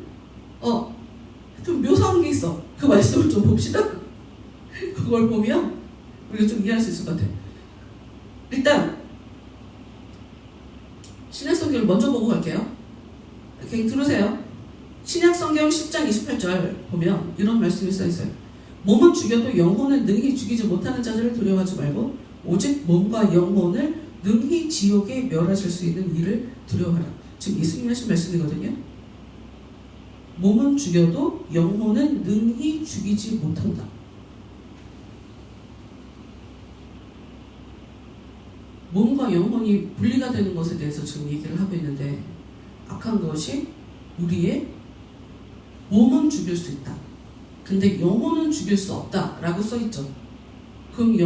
묘사한 게 있어. 그 말씀을 좀 봅시다. 그걸 보면 우리가 좀 이해할 수 있을 것 같아요. 일단 신약성경을 먼저 보고 갈게요. 그냥 들으세요. 신약성경 10장 28절 보면 이런 말씀이 써있어요. 몸은 죽여도 영혼을 능히 죽이지 못하는 자들을 두려워하지 말고 오직 몸과 영혼을 능히 지옥에 멸하실 수 있는 이를 두려워하라. 지금 예수님이 하신 말씀이거든요. 몸은 죽여도 영혼은 능히 죽이지 못한다. 몸과 영혼이 분리가 되는 것에 대해서 지금 얘기를 하고 있는데, 악한 것이 우리의 몸은 죽일 수 있다. 근데 영혼은 죽일 수 없다 라고 써있죠. 그럼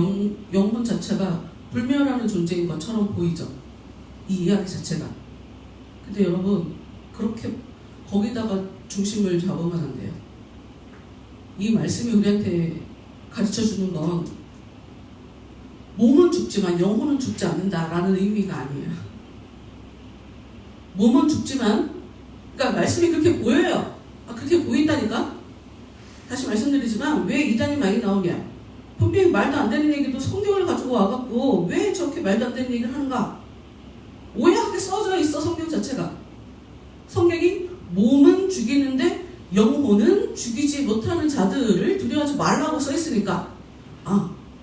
영혼 자체가 불멸하는 존재인 것처럼 보이죠. 이 이야기 자체가. 근데 여러분, 그렇게 거기다가 중심을 잡으면 안 돼요. 이 말씀이 우리한테 가르쳐주는 건 몸은 죽지만 영혼은 죽지 않는다라는 의미가 아니에요. 몸은 죽지만, 그러니까 말씀이 그렇게 보여요. 그렇게 보인다니까? 다시 말씀드리지만 왜 이단이 많이 나오냐? 분명히 말도 안 되는 얘기도 성경을 가지고 와갖고 왜 저렇게 말도 안 되는 얘기를 하는가? 오해하게 써져 있어. 성경 자체가. 성경이 몸은 죽이는데 영혼은 죽이지 못하는 자들을 두려워하지 말라고 써있으니까,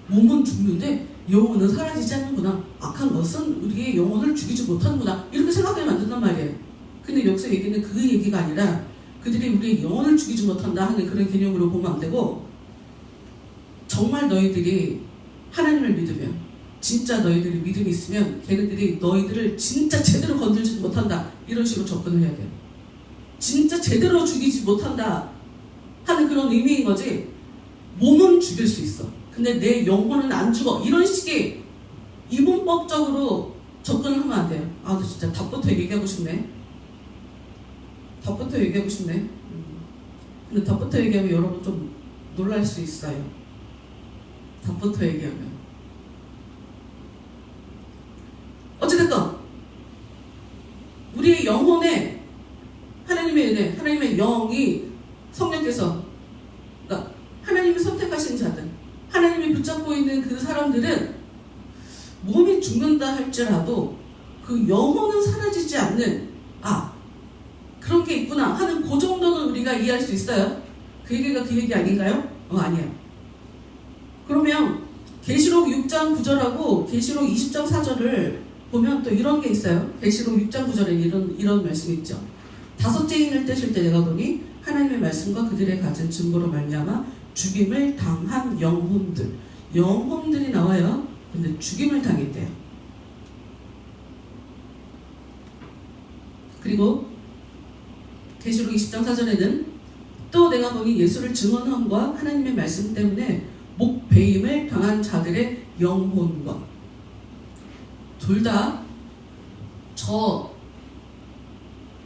몸은 죽는데 영혼은 사라지지 않는구나. 악한 것은 우리의 영혼을 죽이지 못하는구나. 이렇게 생각하게 만든단 말이에요. 근데 여기서 얘기는 그 얘기가 아니라 그들이 우리의 영혼을 죽이지 못한다 하는 그런 개념으로 보면 안 되고, 정말 너희들이 하나님을 믿으면, 진짜 너희들이 믿음이 있으면 걔네들이 너희들을 진짜 제대로 건들지 못한다 이런 식으로 접근을 해야 돼요. 진짜 제대로 죽이지 못한다 하는 그런 의미인 거지. 몸은 죽일 수 있어. 근데 내 영혼은 안 죽어. 이런 식의 이분법적으로 접근을 하면 안 돼요. 나 진짜 답부터 얘기하고 싶네. 근데 답부터 얘기하면 여러분 좀 놀랄 수 있어요. 답부터 얘기하면. 어찌됐든 우리의 영혼에 하나님의 은혜, 하나님의 영이 성령께서, 그러니까 하나님이 선택하신 자들, 하나님이 붙잡고 있는 그 사람들은 몸이 죽는다 할지라도 그 영혼은 사라지지 않는, 그런 게 있구나 하는 그 정도는 우리가 이해할 수 있어요. 그 얘기가 그 얘기 아닌가요? 아니야. 그러면 계시록 6장 9절하고 계시록 20장 4절을 보면 또 이런 게 있어요. 계시록 6장 9절에 이런 말씀이 있죠. 다섯째 인을 떼실 때 내가 보니 하나님의 말씀과 그들의 가진 증거로 말미암아 죽임을 당한 영혼들이 나와요. 근데 죽임을 당했대요. 그리고 계시록 20장 4절에는 또 내가 보니 예수를 증언함과 하나님의 말씀 때문에 목베임을 당한 자들의 영혼과, 둘 다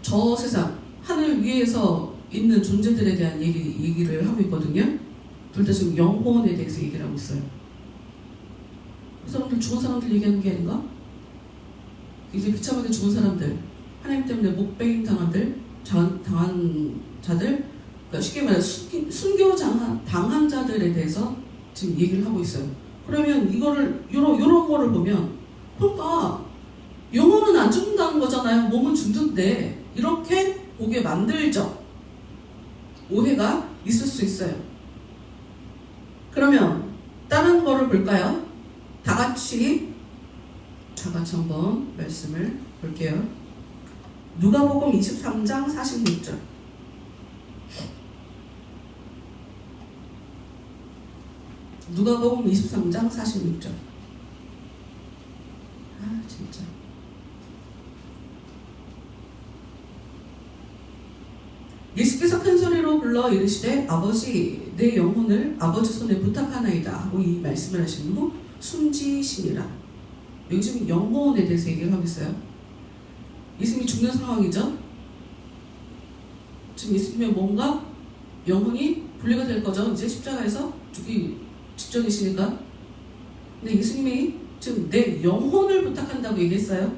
저 세상 하늘 위에서 있는 존재들에 대한 얘기를 하고 있거든요. 둘 다 지금 영혼에 대해서 얘기를 하고 있어요. 그 사람들 죽은 사람들 얘기하는 게 아닌가? 이제 비참하게 죽은 사람들, 하나님 때문에 목베임 당한 자들, 그러니까 쉽게 말해 순교 당한 자들에 대해서 지금 얘기를 하고 있어요. 그러면 요런 거를 보면, 그러니까 영혼은 안 죽는다는 거잖아요. 몸은 죽는데, 이렇게 보게 만들죠. 오해가 있을 수 있어요. 그러면 다른 거를 볼까요? 다 같이 한번 말씀을 볼게요. 누가복음 23장 46절. 누가복음 23장 46절. 진짜. 예수께서 큰 소리로 불러 이르시되 아버지, 내 영혼을 아버지 손에 부탁하나이다 하고 이 말씀을 하신 후 숨지시니라. 여기 지금 영혼에 대해서 얘기를 하고 있어요. 예수님이 죽는 상황이죠. 지금 예수님의 뭔가 영혼이 분리가 될 거죠. 이제 십자가에서 죽기 직전이시니까. 근데 예수님이 지금 내 영혼을 부탁한다고 얘기했어요.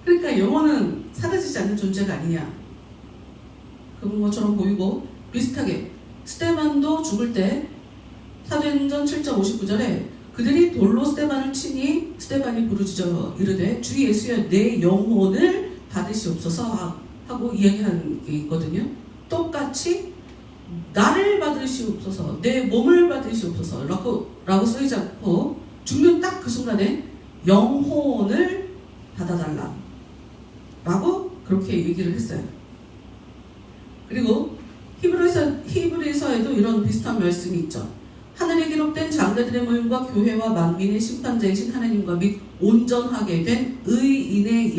그러니까 영혼은 사라지지 않는 존재가 아니냐, 그런 것처럼 보이고, 비슷하게 스테반도 죽을 때 사도행전 7장 59절에 그들이 돌로 스데반을 치니 스데반이 부르짖어 이르되 주 예수여 내 영혼을 받으시옵소서 하고 이야기하는 게 있거든요. 똑같이 나를 받으시옵소서, 내 몸을 받으시옵소서 라고 쓰이지 않고 죽는 딱 그 순간에 영혼을 받아달라 라고 그렇게 얘기를 했어요. 그리고 히브리서에도 이런 비슷한 말씀이 있죠. 하늘에 기록된 장자들의 모임과 교회와 만민의 심판자이신 하나님과 및 온전하게 된 의인의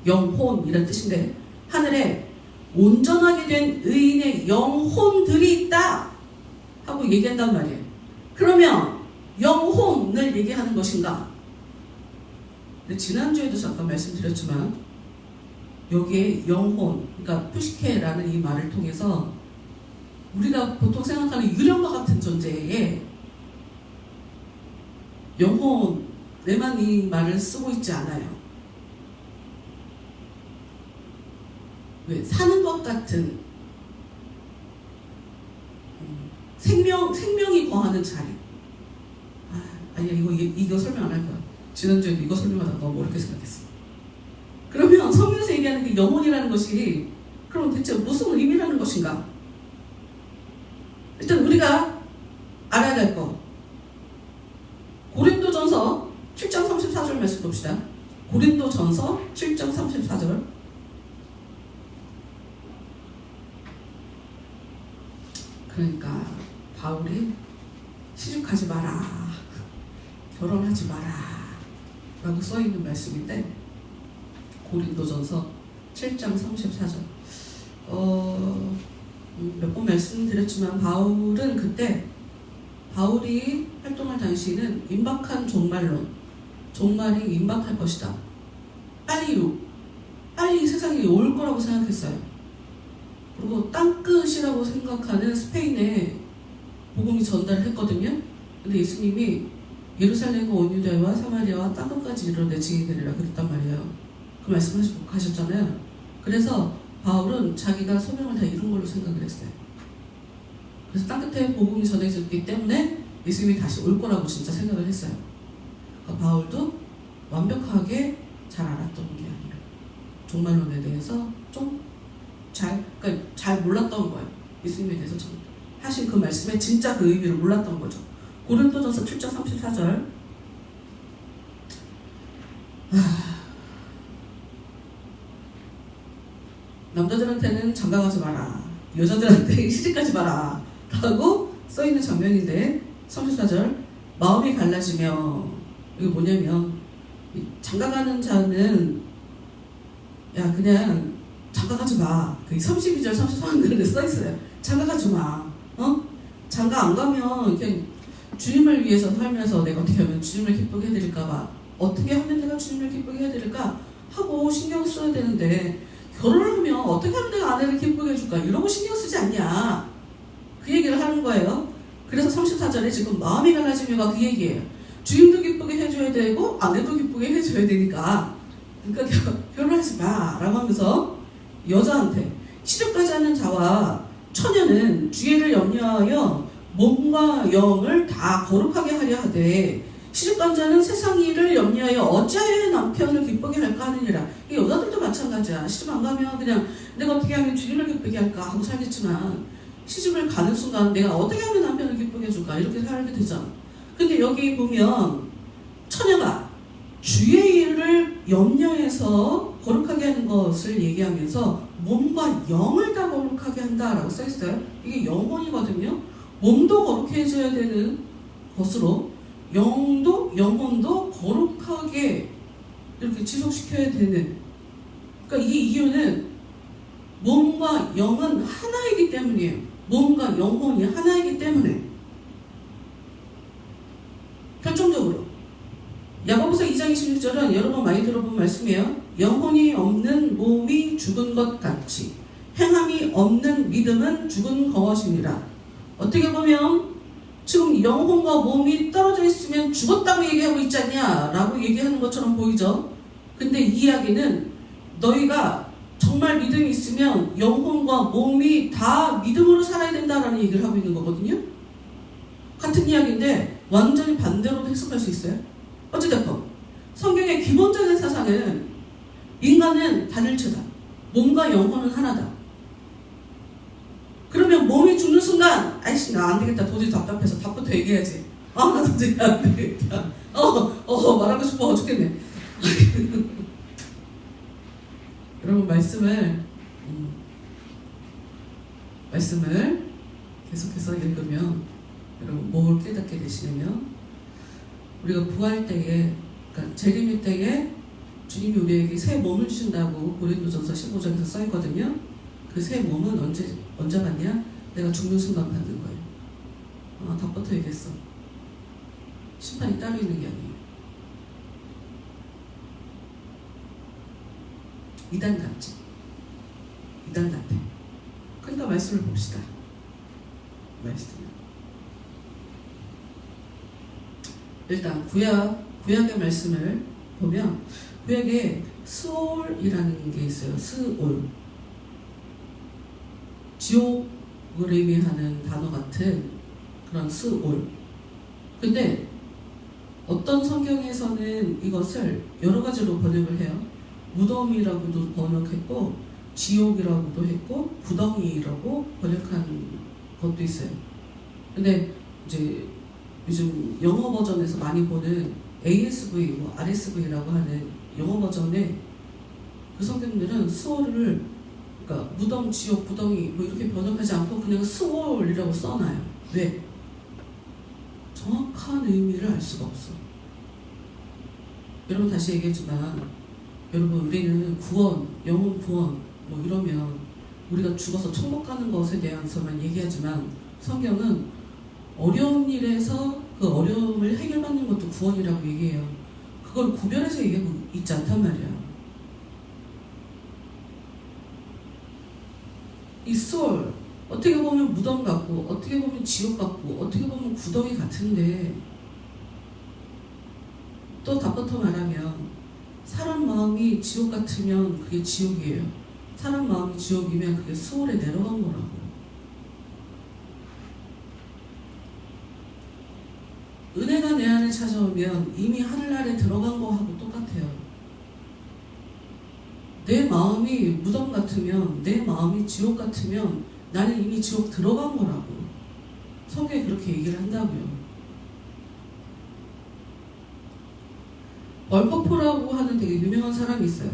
영혼이란 뜻인데, 하늘에 온전하게 된 의인의 영혼들이 있다 하고 얘기한단 말이에요. 그러면 영혼을 얘기하는 것인가? 근데 지난주에도 잠깐 말씀드렸지만 여기에 영혼, 그러니까 푸시케라는 이 말을 통해서 우리가 보통 생각하는 유령과 같은 존재에 영혼에만 이 말을 쓰고 있지 않아요. 왜? 사는 것 같은 생명이 거하는 자리. 아니야, 이거 설명 안 할 거야. 지난주에도 이거 설명하다가 너무 어렵게 생각했어. 그러면 성경에서 얘기하는 그 영혼이라는 것이 그럼 대체 무슨 의미라는 것인가? 일단 우리가 알아야 될 거. 고린도전서 7장 34절 말씀 봅시다. 고린도전서 7장 34절. 그러니까 바울이 시집가지 마라, 결혼하지 마라 라고 써있는 말씀인데, 고린도전서 7장 34절. 몇 번 말씀드렸지만 바울은 그때 바울이 활동할 당시에는 임박한 종말이 임박할 것이다. 빨리 이 세상에 올 거라고 생각했어요. 그리고 땅끝이라고 생각하는 스페인에 복음이 전달을 했거든요. 근데 예수님이 예루살렘과 온 유다와 사마리아와 땅끝까지 이르러 내 증인이 되리라 그랬단 말이에요. 그 말씀하시고 가셨잖아요. 그래서 바울은 자기가 소명을 다 이룬 걸로 생각을 했어요. 그래서 땅끝에 복음이 전해졌기 때문에 예수님이 다시 올 거라고 진짜 생각을 했어요. 그러니까 바울도 완벽하게 잘 알았던 게 아니라 종말론에 대해서 좀 잘 몰랐던 거예요. 예수님에 대해서 하신 그 말씀에 진짜 그 의미를 몰랐던 거죠. 고린도전서 7장 34절. 남자들한테는 장가가지 마라, 여자들한테 시집가지 마라 라고 써있는 장면인데, 34절 마음이 갈라지며, 이게 뭐냐면 장가가는 자는 야 그냥 장가가지 마. 그 32절 33절에 써있어요. 장가가지 마. 장가 안 가면 그냥 주님을 위해서 살면서 내가 어떻게 하면 주님을 기쁘게 해드릴까봐, 어떻게 하면 내가 주님을 기쁘게 해드릴까 하고 신경 써야 되는데, 결혼을 하면 어떻게 하면 내가 아내를 기쁘게 해줄까 이러고 신경 쓰지 않냐, 그 얘기를 하는 거예요. 그래서 34절에 지금 마음이 갈라지며가 그 얘기예요. 주님도 기쁘게 해줘야 되고 아내도 기쁘게 해줘야 되니까, 그러니까 결혼하지 마 라고 하면서 여자한테 시집가지 않는 자와 처녀는 주의를 염려하여 몸과 영을 다 거룩하게 하려 하되, 시집간 자는 세상 일을 염려하여 어찌하여 남편을 기쁘게 할까 하느니라. 이 여자들도 마찬가지야. 시집 안 가면 그냥 내가 어떻게 하면 주님을 기쁘게 할까 하고 살겠지만, 시집을 가는 순간 내가 어떻게 하면 남편을 기쁘게 해줄까 이렇게 살게 되잖아. 근데 여기 보면 처녀가 주의 일을 염려해서 거룩하게 하는 것을 얘기하면서 몸과 영을 다 거룩하게 한다라고 써있어요. 이게 영혼이거든요. 몸도 거룩해 해줘야 되는 것으로 영혼도 거룩하게 이렇게 지속시켜야 되는, 그러니까 이 이유는 몸과 영은 하나이기 때문이에요. 몸과 영혼이 하나이기 때문에. 결정적으로 야고보서 2장 26절은 여러 번 많이 들어본 말씀이에요. 영혼이 없는 몸이 죽은 것 같이 행함이 없는 믿음은 죽은 것이니라. 어떻게 보면 지금 영혼과 몸이 떨어져 있으면 죽었다고 얘기하고 있지 않냐 라고 얘기하는 것처럼 보이죠. 근데 이 이야기는 너희가 정말 믿음이 있으면 영혼과 몸이 다 믿음으로 살아야 된다라는 얘기를 하고 있는 거거든요. 같은 이야기인데 완전히 반대로도 해석할 수 있어요. 어찌됐건 성경의 기본적인 사상은 인간은 단일체다. 몸과 영혼은 하나다. 그러면 몸이 죽는 순간 아이씨 나 안 되겠다. 도저히 답답해서 답부터 얘기해야지. 나 도저히 안 되겠다. 말하고 싶어 죽겠네. 여러분 말씀을 계속해서 읽으면 여러분 뭘 깨닫게 되시냐면 우리가 부활 때에 그러니까 재림의 때에 주님이 우리에게 새 몸을 주신다고 고린도전서 15장에서 써있거든요. 그 새 몸은 언제 받냐? 내가 죽는 순간 받는 거예요. 답부터 얘기했어. 심판이 따로 있는 게 아니에요. 이단 같지. 이단 같아. 그러니까 말씀을 봅시다. 말씀. 일단 구약의 말씀을 보면 구약에 스올이라는 게 있어요. 스올. 지옥을 의미하는 단어 같은 그런 스올. 근데 어떤 성경에서는 이것을 여러 가지로 번역을 해요. 무덤이라고도 번역했고 지옥이라고도 했고 구덩이라고 번역한 것도 있어요. 근데 이제 요즘 영어 버전에서 많이 보는 ASV, RSV라고 하는 영어 버전의 그 성경들은 스월을 그러니까 무덤, 지옥, 구덩이 이렇게 번역하지 않고 그냥 스월이라고 써놔요. 왜? 정확한 의미를 알 수가 없어. 여러분 다시 얘기했지만 여러분 우리는 구원, 영혼 구원 이러면 우리가 죽어서 천국 가는 것에 대해서만 얘기하지만 성경은 어려운 일에서 그 어려움을 해결받는 것도 구원이라고 얘기해요. 그걸 구별해서 얘기하고 있지 않단 말이야. 이 소울 어떻게 보면 무덤 같고 어떻게 보면 지옥 같고 어떻게 보면 구덩이 같은데 또 답부터 말하면 사람 마음이 지옥 같으면 그게 지옥이에요. 사람 마음이 지옥이면 그게 소울에 내려간 거라고. 은혜가 내 안에 찾아오면 이미 하늘나라에 들어간 거하고 똑같아요. 내 마음이 무덤 같으면 내 마음이 지옥 같으면 나는 이미 지옥 들어간 거라고. 성경에 그렇게 얘기를 한다고요. 월커포라고 하는 되게 유명한 사람이 있어요.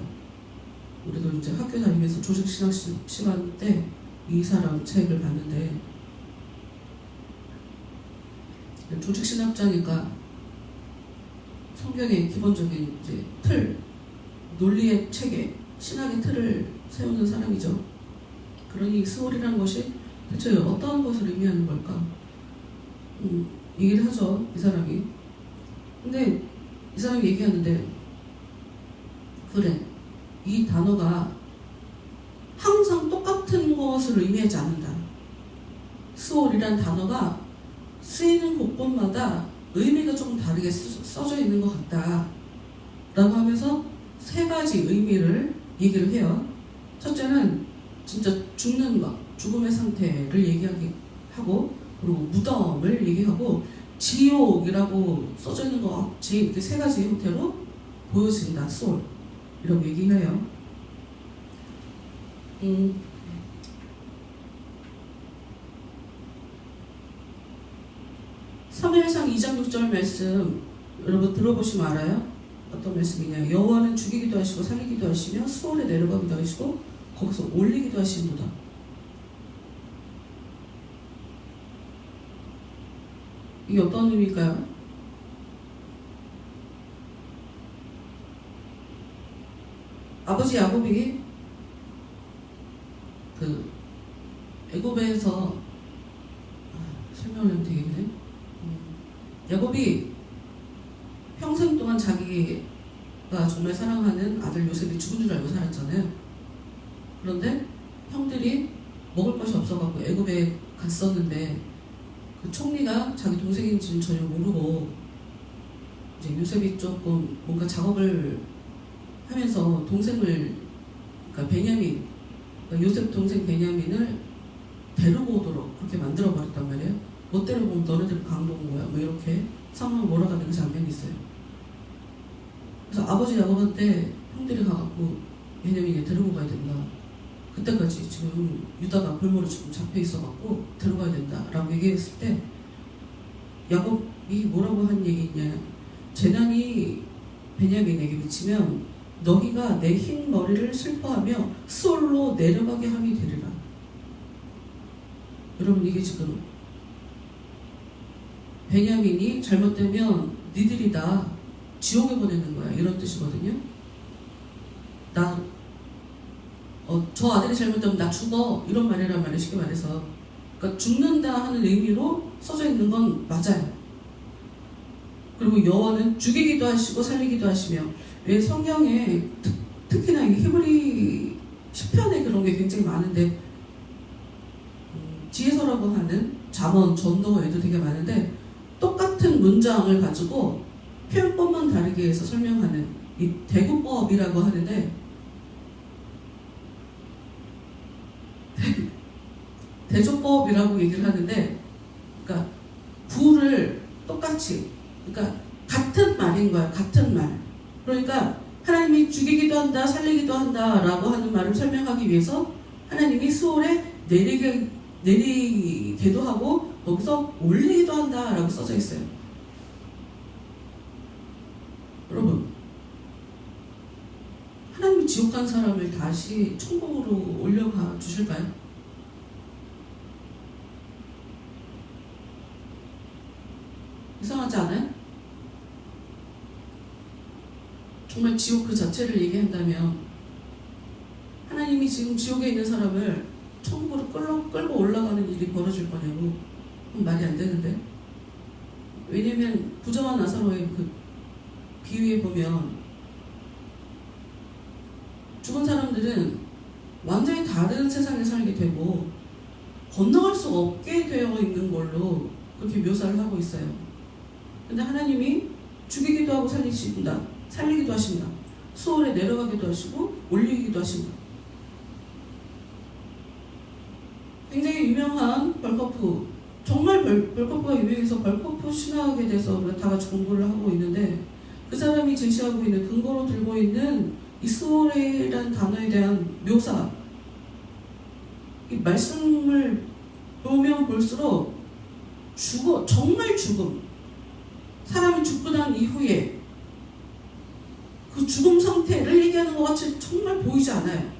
우리도 이제 학교 다니면서 조직신학 시간 때 이 사람 책을 봤는데 조직신학자니까 성경의 기본적인 이제 틀, 논리의 체계, 신학의 틀을 세우는 사람이죠. 그러니 스월이라는 것이 대체 어떠한 것을 의미하는 걸까? 얘기를 하죠, 이 사람이. 근데 이 사람이 얘기하는데 그래, 이 단어가 항상 똑같은 것을 의미하지 않는다. 스월이란 단어가 쓰이는 곳곳마다 의미가 조금 다르게 써져 있는 것 같다 라고 하면서 세 가지 의미를 얘기를 해요. 첫째는 진짜 죽는 것, 죽음의 상태를 얘기하고 그리고 무덤을 얘기하고 지옥이라고 써져 있는 것 같이 이렇게 세 가지 형태로 보여진다. 소울 이라고 얘기해요. 사무엘상 2장 6절 말씀 여러분 들어보시면 알아요? 어떤 말씀이냐? 여호와는 죽이기도 하시고 살리기도 하시며 수월에 내려가기도 하시고 거기서 올리기도 하시는도다. 이게 어떤 의미일까요? 아버지 야곱이 그 애굽에서 설명을 하면 되겠네. 야곱이 평생 동안 자기가 정말 사랑하는 아들 요셉이 죽은 줄 알고 살았잖아요. 그런데 형들이 먹을 것이 없어갖고 애굽에 갔었는데 그 총리가 자기 동생인지는 전혀 모르고 이제 요셉이 조금 뭔가 작업을 하면서 동생을 그러니까 베냐민 그러니까 요셉 동생 베냐민을 데리고 오도록 그렇게 만들어 버렸단 말이에요. 못 때려보면 너네들 강도인 거야. 뭐 이렇게 상황을 몰아가는 그 장면이 있어요. 그래서 아버지 야곱한테 형들이 가갖고 베냐민이 데리고 가야 된다. 그때까지 지금 유다가 골모로 지금 잡혀 있어갖고 데려가야 된다라고 얘기했을 때 야곱이 뭐라고 한 얘기냐. 재난이 베냐민에게 미치면 너희가 내 흰 머리를 슬퍼하며 스올로 내려가게 함이 되리라. 여러분 이게 지금 베냐민이 잘못되면 니들이 다 지옥에 보내는 거야 이런 뜻이거든요. 저 아들이 잘못되면 나 죽어 이런 말이란 말이에요. 쉽게 말해서 그러니까 죽는다 하는 의미로 써져 있는 건 맞아요. 그리고 여호와는 죽이기도 하시고 살리기도 하시며 왜 성경에 특히나 이 히브리 시편에 그런 게 굉장히 많은데 지혜서라고 하는 잠언 전도에도 되게 많은데 똑같은 문장을 가지고 표현법만 다르게 해서 설명하는 이 대구법이라고 하는데 대조법이라고 얘기를 하는데 그러니까 구를 똑같이 그러니까 같은 말인 거야. 같은 말. 그러니까 하나님이 죽이기도 한다 살리기도 한다 라고 하는 말을 설명하기 위해서 하나님이 수월에 내리게도 하고 거기서 올리기도 한다 라고 써져 있어요. 여러분 하나님이 지옥 간 사람을 다시 천국으로 올려가 주실까요? 이상하지 않아요? 정말 지옥 그 자체를 얘기한다면 하나님이 지금 지옥에 있는 사람을 천국으로 끌고 올라가는 일이 벌어질 거냐고. 그건 말이 안 되는데. 왜냐면 부자와 나사로의 그 비유에 보면 죽은 사람들은 완전히 다른 세상에 살게 되고 건너갈 수 없게 되어 있는 걸로 그렇게 묘사를 하고 있어요. 근데 하나님이 죽이기도 하고 살리기도 하십니다. 수월에 내려가기도 하시고 올리기도 하십니다. 굉장히 유명한 벌커프, 정말 벌커프가 유명해서 벌커프 신학에 대해서 우리가 다 같이 공부를 하고 있는데 그 사람이 제시하고 있는 근거로 들고 있는 이 수월이라는 단어에 대한 묘사, 이 말씀을 보면 볼수록 정말 죽음, 사람이 죽고 난 이후에 그 죽음 상태를 얘기하는 것 같이 정말 보이지 않아요.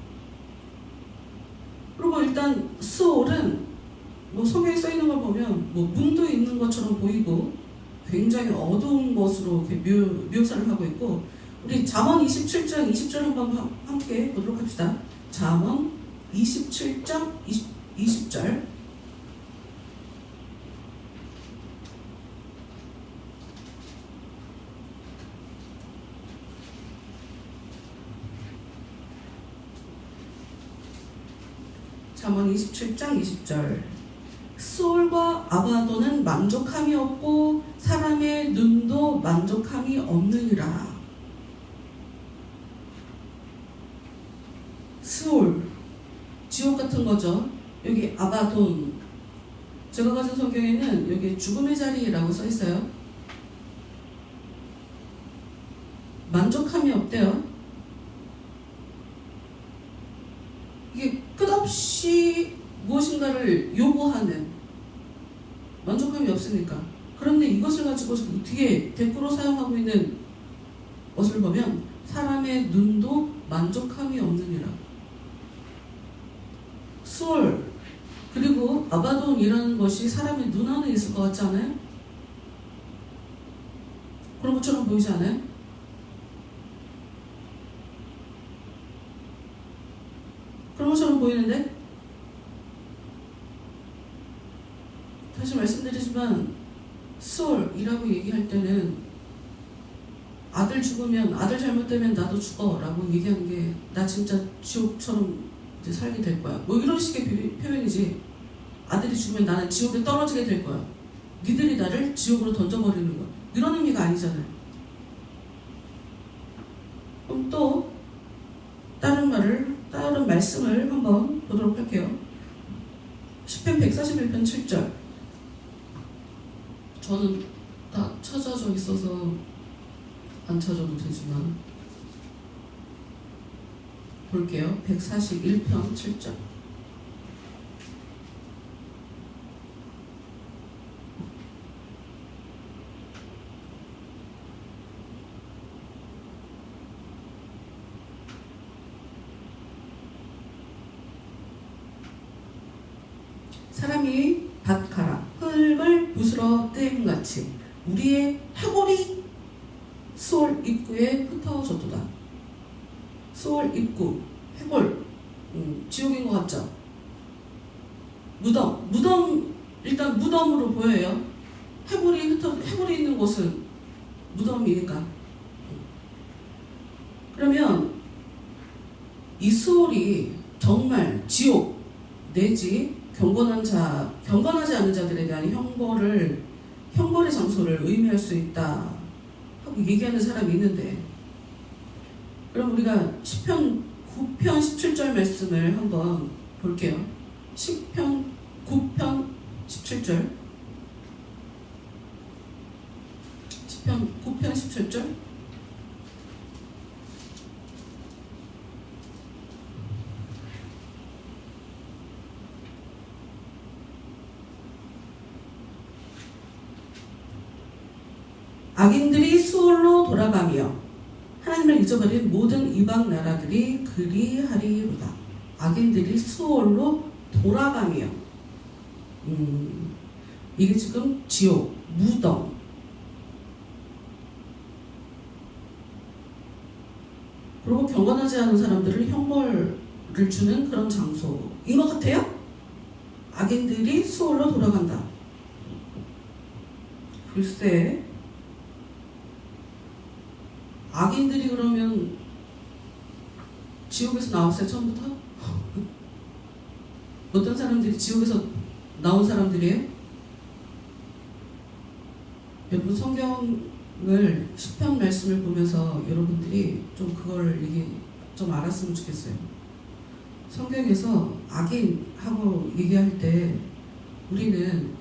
그리고 일단 스올은 뭐 성경에 써 있는 걸 보면 뭐 문도 있는 것처럼 보이고 굉장히 어두운 것으로 이렇게 묘사를 하고 있고 우리 잠언 27장 20절 한번 함께 보도록 합시다. 잠언 27장 20절 잠언 27장 20절 수올과 아바도는 만족함이 없고 사람의 눈도 만족함이 없느니라. 수올 지옥 같은 거죠. 여기 아바돈 제가 가진 성경에는 여기 죽음의 자리라고 써 있어요. 만족함이 없대요. 이게 끝없이 무엇인가를 요구하는 만족함이 없으니까. 그런데 이것을 가지고 뒤에 대꾸로 사용하고 있는 것을 보면 사람의 눈도 만족함이 없느니라. 수월 그리고 아바돈이라는 것이 사람의 눈 안에 있을 것 같지 않아요? 그런 것처럼 보이지 않아요? 그런 것처럼 보이는데 다시 말씀드리지만 수월이라고 얘기할 때는 아들 죽으면 아들 잘못되면 나도 죽어 라고 얘기하는 게 나 진짜 지옥처럼 이제 살게 될 거야 뭐 이런 식의 표현이지. 아들이 죽으면 나는 지옥에 떨어지게 될 거야 니들이 나를 지옥으로 던져버리는 거야 이런 의미가 아니잖아요. 그럼 또 다른 말씀을 한번 보도록 할게요. 시편 141편 7절 저는 다 찾아져 있어서 안 찾아도 되지만 볼게요. 141편 7절. 사람이 밭가라 흙을 부스러 떼임같이 우리의 해골이 수월 입구에 흩어졌도다. 수월 입구, 해골, 지옥인 것 같죠? 무덤 일단 무덤으로 보여요. 해골이 있는 곳은 무덤이니까. 그러면 이 수월이 정말 지옥 내지 경건하지 않은 자들에 대한 형벌의 장소를 의미할 수 있다 하고 얘기하는 사람이 있는데, 그럼 우리가 시편 9편 17절 말씀을 한번 볼게요. 시편 9편 17절. 시편 9편 17절. 악인들이 수월로 돌아가며 하나님을 잊어버린 모든 이방 나라들이 그리하리로다. 악인들이 수월로 돌아가며, 이게 지금 지옥, 무덤, 그리고 경건하지 않은 사람들을 형벌을 주는 그런 장소인 것 같아요. 악인들이 수월로 돌아간다. 글쎄, 악인들이 그러면 지옥에서 나왔어요, 처음부터? 어떤 사람들이 지옥에서 나온 사람들이에요? 여러분, 성경을 시편 말씀을 보면서 여러분들이 좀 그걸 좀 알았으면 좋겠어요. 성경에서 악인하고 얘기할 때 우리는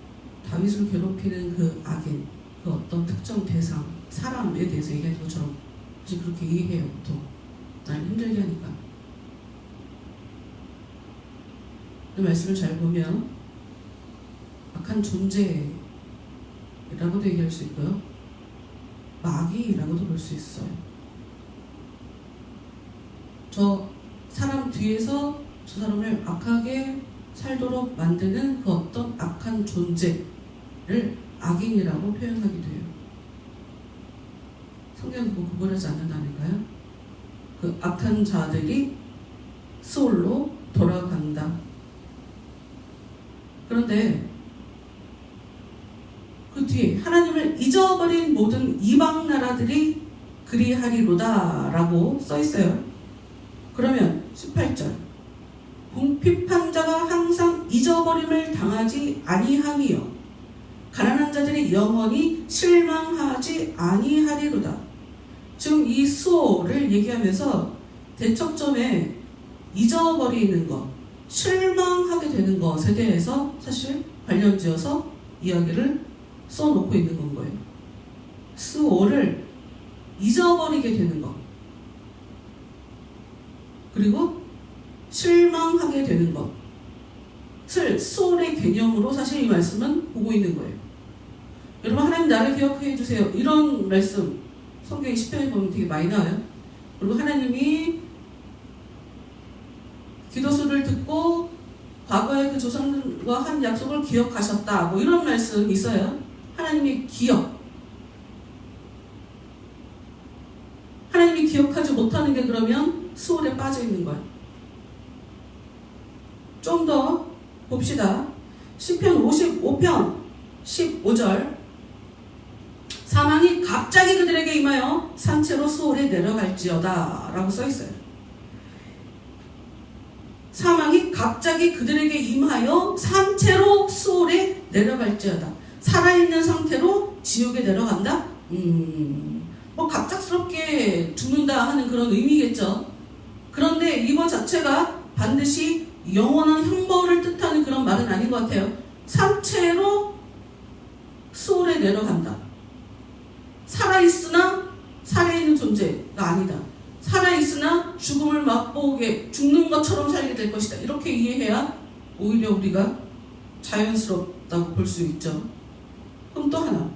다윗을 괴롭히는 그 악인, 그 어떤 특정 대상, 사람에 대해서 얘기하는 것처럼 그렇게 이해해요. 보통 나를 힘들게 하니까. 그 말씀을 잘 보면 악한 존재라고도 얘기할 수 있고요, 마귀라고도 볼 수 있어요. 저 사람 뒤에서 저 사람을 악하게 살도록 만드는 그 어떤 악한 존재를 악인이라고 표현하기도 해요. 성경은 그거 구분하지 않는다니까요. 그 악한 자들이 수월로 돌아간다. 그런데 그 뒤에 하나님을 잊어버린 모든 이방 나라들이 그리하리로다 라고 써있어요. 그러면 18절, 궁핍한 자가 항상 잊어버림을 당하지 아니하며 가난한 자들이 영원히 실망하지 아니하리로다. 지금 이 수호를 얘기하면서 대척점에 잊어버리는 것, 실망하게 되는 것에 대해서 사실 관련지어서 이야기를 써놓고 있는 건 거예요. 수호를 잊어버리게 되는 것, 그리고 실망하게 되는 것을 수호의 개념으로 사실 이 말씀은 보고 있는 거예요. 여러분, 하나님 나를 기억해 주세요, 이런 말씀 성경 10편에 보면 되게 많이 나와요. 그리고 하나님이 기도수를 듣고 과거의 그 조상들과 한 약속을 기억하셨다, 뭐 이런 말씀 있어요. 하나님이 기억, 하나님이 기억하지 못하는 게 그러면 수월에 빠져 있는 거예요. 좀 더 봅시다. 시편 55편 15절. 사망이 갑자기 그들에게 임하여 산채로 수월에 내려갈지어다 라고 써있어요. 사망이 갑자기 그들에게 임하여 산채로 수월에 내려갈지어다. 살아있는 상태로 지옥에 내려간다? 뭐 갑작스럽게 죽는다 하는 그런 의미겠죠. 그런데 이거 자체가 반드시 영원한 형벌을 뜻하는 그런 말은 아닌 것 같아요. 산채로 수월에 내려간다. 살아있으나 살아있는 존재가 아니다. 살아있으나 죽음을 맛보게 죽는 것처럼 살게 될 것이다. 이렇게 이해해야 오히려 우리가 자연스럽다고 볼 수 있죠. 그럼 또 하나,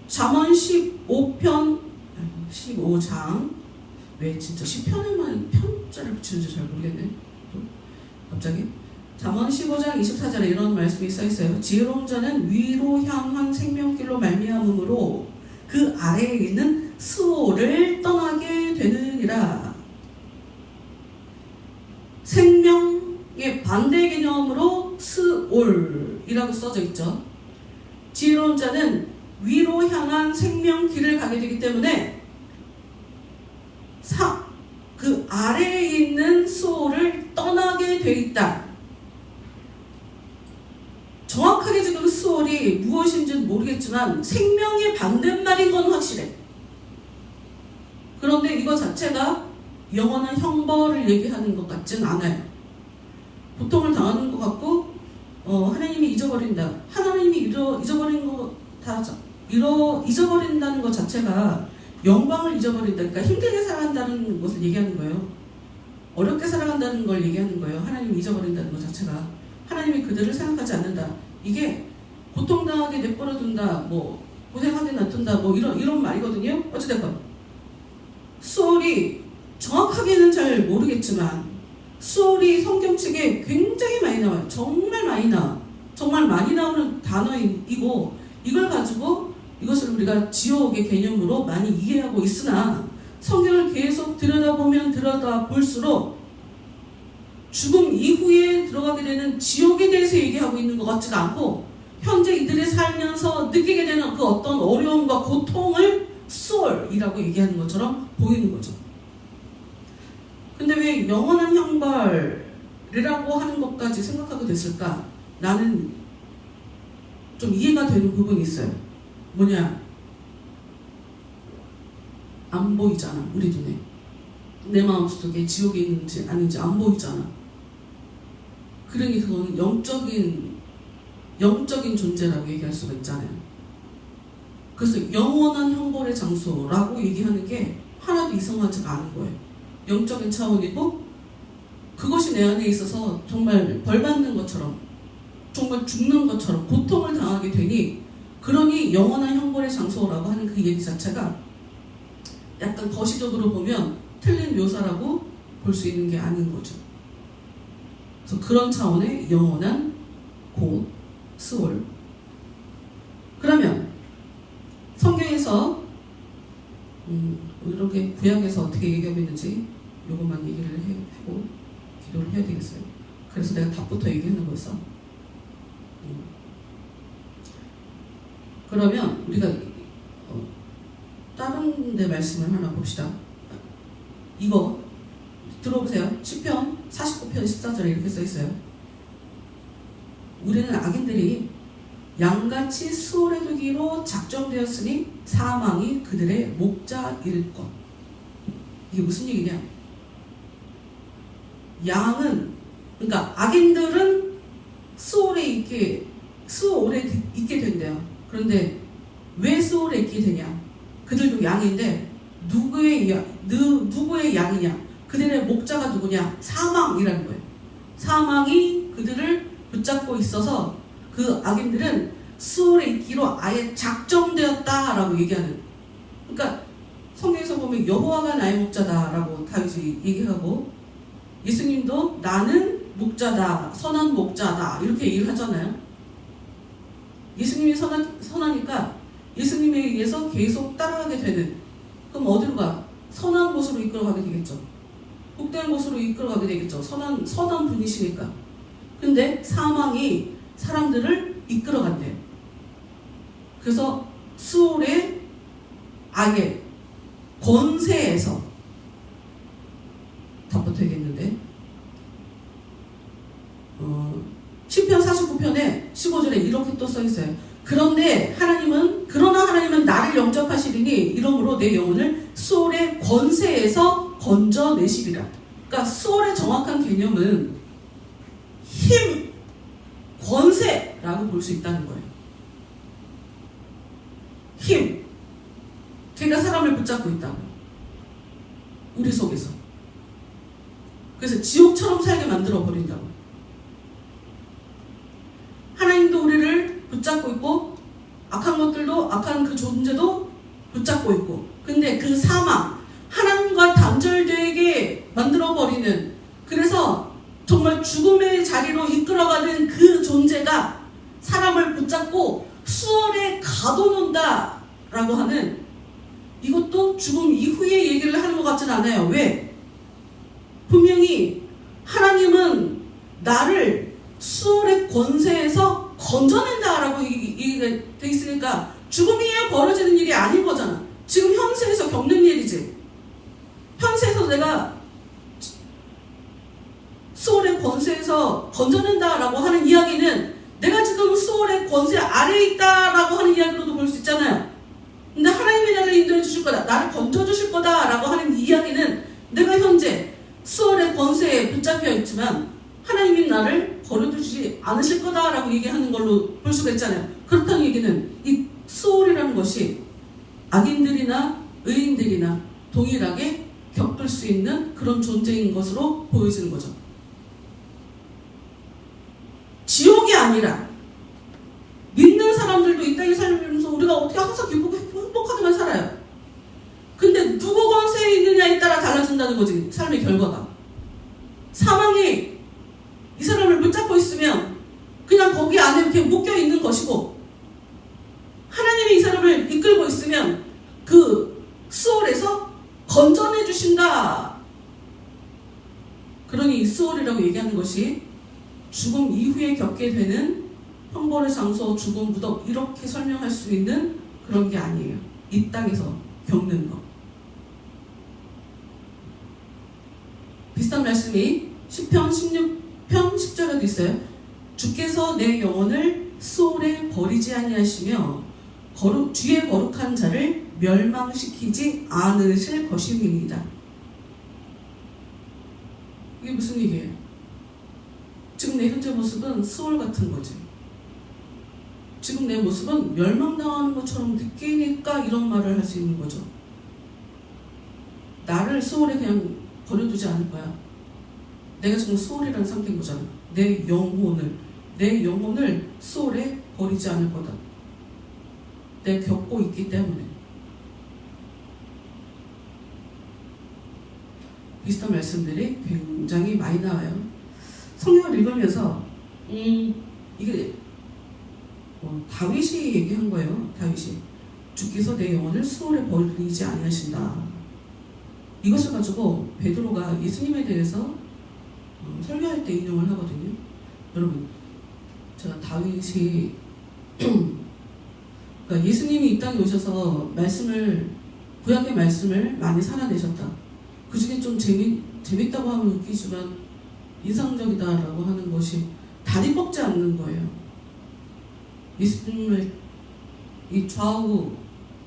잠언 15장 왜 진짜 10편에만 편자를 붙이는지 잘 모르겠네. 또 갑자기 잠언 15장 24절에 이런 말씀이 써있어요. 지혜로운 자는 위로 향한 생명길로 말미암음으로 그 아래에 있는 스올을 떠나게 되느니라. 생명의 반대 개념으로 스올이라고 써져 있죠. 지혜로운 자는 위로 향한 생명길을 가게 되기 때문에 그 아래에 있는 스올을 떠나게 돼 있다. 정확하게 지금 스올이 무엇인지는 모르겠지만 생명의 반대말인 건 확실해. 그런데 이거 자체가 영원한 형벌을 얘기하는 것 같진 않아요. 고통을 당하는 것 같고 하나님이 잊어버린다. 하나님이 잊어버린 거 다 잊어버린다는 것 자체가 영광을 잊어버린다. 그러니까 힘들게 살아간다는 것을 얘기하는 거예요. 어렵게 살아간다는 걸 얘기하는 거예요. 하나님이 잊어버린다는 것 자체가. 하나님이 그들을 생각하지 않는다. 이게 고통당하게 내버려둔다, 뭐 고생하게 놔둔다, 뭐 이런 말이거든요. 어찌됐건 수월이 정확하게는 잘 모르겠지만 수월이 성경책에 굉장히 많이 나와요. 정말 많이 나오는 단어이고 이걸 가지고 이것을 우리가 지옥의 개념으로 많이 이해하고 있으나 성경을 계속 들여다볼수록 죽음 이후에 들어가게 되는 지옥에 대해서 얘기하고 있는 것 같지가 않고 현재 이들이 살면서 느끼게 되는 그 어떤 어려움과 고통을 소울이라고 얘기하는 것처럼 보이는 거죠. 근데 왜 영원한 형벌이라고 하는 것까지 생각하게 됐을까? 나는 좀 이해가 되는 부분이 있어요. 뭐냐? 안 보이잖아, 우리 눈에. 내 마음속에 지옥이 있는지 아닌지 안 보이잖아. 그러니 그건 영적인 존재라고 얘기할 수가 있잖아요. 그래서 영원한 형벌의 장소라고 얘기하는 게 하나도 이상하지가 않은 거예요. 영적인 차원이고 그것이 내 안에 있어서 정말 벌받는 것처럼 정말 죽는 것처럼 고통을 당하게 되니 그러니 영원한 형벌의 장소라고 하는 그 얘기 자체가 약간 거시적으로 보면 틀린 묘사라고 볼 수 있는 게 아닌 거죠. 그래서 그런 차원의 영원한 곧 스월. 그러면 성경에서 이렇게 구약에서 어떻게 얘기하고 있는지 요것만 얘기를 하고 기도를 해야 되겠어요. 그래서 내가 답부터 얘기하는 거였어. 그러면 우리가 다른 데 말씀을 하나 봅시다. 이거 들어보세요. 시편 49편 14절에 이렇게 써있어요. 우리는 악인들이 양같이 수월에 두기로 작정되었으니 사망이 그들의 목자일 것. 이게 무슨 얘기냐? 양은, 그러니까 악인들은 수월에 있게 된대요. 그런데 왜 수월에 있게 되냐? 그들도 양인데 누구의 양이냐? 그들의 목자가 누구냐? 사망이라는 거예요. 사망이 그들을 붙잡고 있어서 그 악인들은 수월에 있기로 아예 작정되었다라고 얘기하는. 그러니까 성경에서 보면 여호와가 나의 목자다라고 다윗이 얘기하고 예수님도 나는 목자다, 선한 목자다 이렇게 얘기를 하잖아요. 예수님이 선하니까 예수님에 의해서 계속 따라가게 되는. 그럼 어디로 가? 선한 곳으로 이끌어가게 되겠죠. 복된 곳으로 이끌어가게 되겠죠. 선한 분이시니까. 근데 사망이 사람들을 이끌어간대요. 그래서 수월의 악의 권세에서 답부터 얘기했는데 시편 49편에 15절에 이렇게 또 써있어요. 그러나 하나님은 나를 영접하시리니 이러므로 내 영혼을 수월의 권세에서 건져내시리라. 그러니까 수월의 정확한 개념은 힘, 권세라고 볼 수 있다는 거예요. 힘, 걔가 사람을 붙잡고 있다고. 우리 속에서. 그래서 지옥처럼 살게 만들어 버린다고. 하나님도 우리를 붙잡고 있고 악한 것들도, 악한 그 존재도 붙잡고 있고, 근데 그 사망, 하나님과 단절되게 만들어 버리는, 그래서 정말 죽음의 자리로 이끌어가는 그 존재가 사람을 붙잡고 수월에 가둬놓는다 라고 하는, 이것도 죽음 이후의 얘기를 하는 것 같진 않아요. 왜? 분명히 하나님은 나를 수월의 권세에서 건져낸다 라고 얘기가 돼 있으니까 죽음이 벌어지는 일이 아닌 거잖아. 지금 현세에서 겪는 일이지. 현세에서 내가 수월의 권세에서 건져낸다 라고 하는 이야기는 내가 지금 수월의 권세 아래에 있다 라고 하는 이야기로도 볼 수 있잖아요. 근데 하나님이 나를 인도해 주실 거다, 나를 건져 주실 거다 라고 하는 이야기는 내가 현재 수월의 권세에 붙잡혀 있지만 하나님이 나를 버려두지 않으실 거다 라고 얘기하는 걸로 볼 수가 있잖아요. 그렇다는 얘기는 이 수월이라는 것이 악인들이나 의인들이나 동일하게 겪을 수 있는 그런 존재인 것으로 보여지는 거죠. 지옥이 아니라 믿는 사람들도 이 땅에 살면서 우리가 어떻게 항상 기쁘고 행복하게만 살아요. 근데 누구 권세에 있느냐에 따라 달라진다는 거지, 삶의 결과가. 사망이 이 사람을 붙잡고 있으면 그냥 거기 안에 이렇게 묶여 있는 것이고, 하나님이 이 사람을 이끌고 있으면 그 수월에서 건져내 주신다. 그러니 이 수월이라고 얘기하는 것이 죽음 이후에 겪게 되는 형벌의 장소, 죽음, 무덤, 이렇게 설명할 수 있는 그런 게 아니에요. 이 땅에서 겪는 거. 비슷한 말씀이 시편 16편 10절에도 있어요. 주께서 내 영혼을 수월에 버리지 아니하시며 주의 거룩한 자를 멸망시키지 않으실 것임이니이다. 이게 무슨 얘기예요? 지금 내 현재 모습은 수월 같은 거지. 지금 내 모습은 멸망당하는 것처럼 느끼니까 이런 말을 할 수 있는 거죠. 나를 수월에 그냥 버려두지 않을 거야. 내가 지금 수월이라는 상태인 거잖아. 내 영혼을 수월에 버리지 않을 거다. 내가 겪고 있기 때문에. 비슷한 말씀들이 굉장히 많이 나와요. 성경을 읽으면서 이게 다윗이 얘기한 거예요. 다윗이 주께서 내 영혼을 수월에 버리지 아니하신다. 이것을 가지고 베드로가 예수님에 대해서 설교할 때 인용을 하거든요. 여러분, 제가 다윗이 그러니까 예수님이 이 땅에 오셔서 구약의 말씀을 많이 살아내셨다. 그 중에 좀 재밌다고 하면 웃기지만 인상적이다라고 하는 것이 다리 뻗지 않는 거예요. 예수님을 이 좌우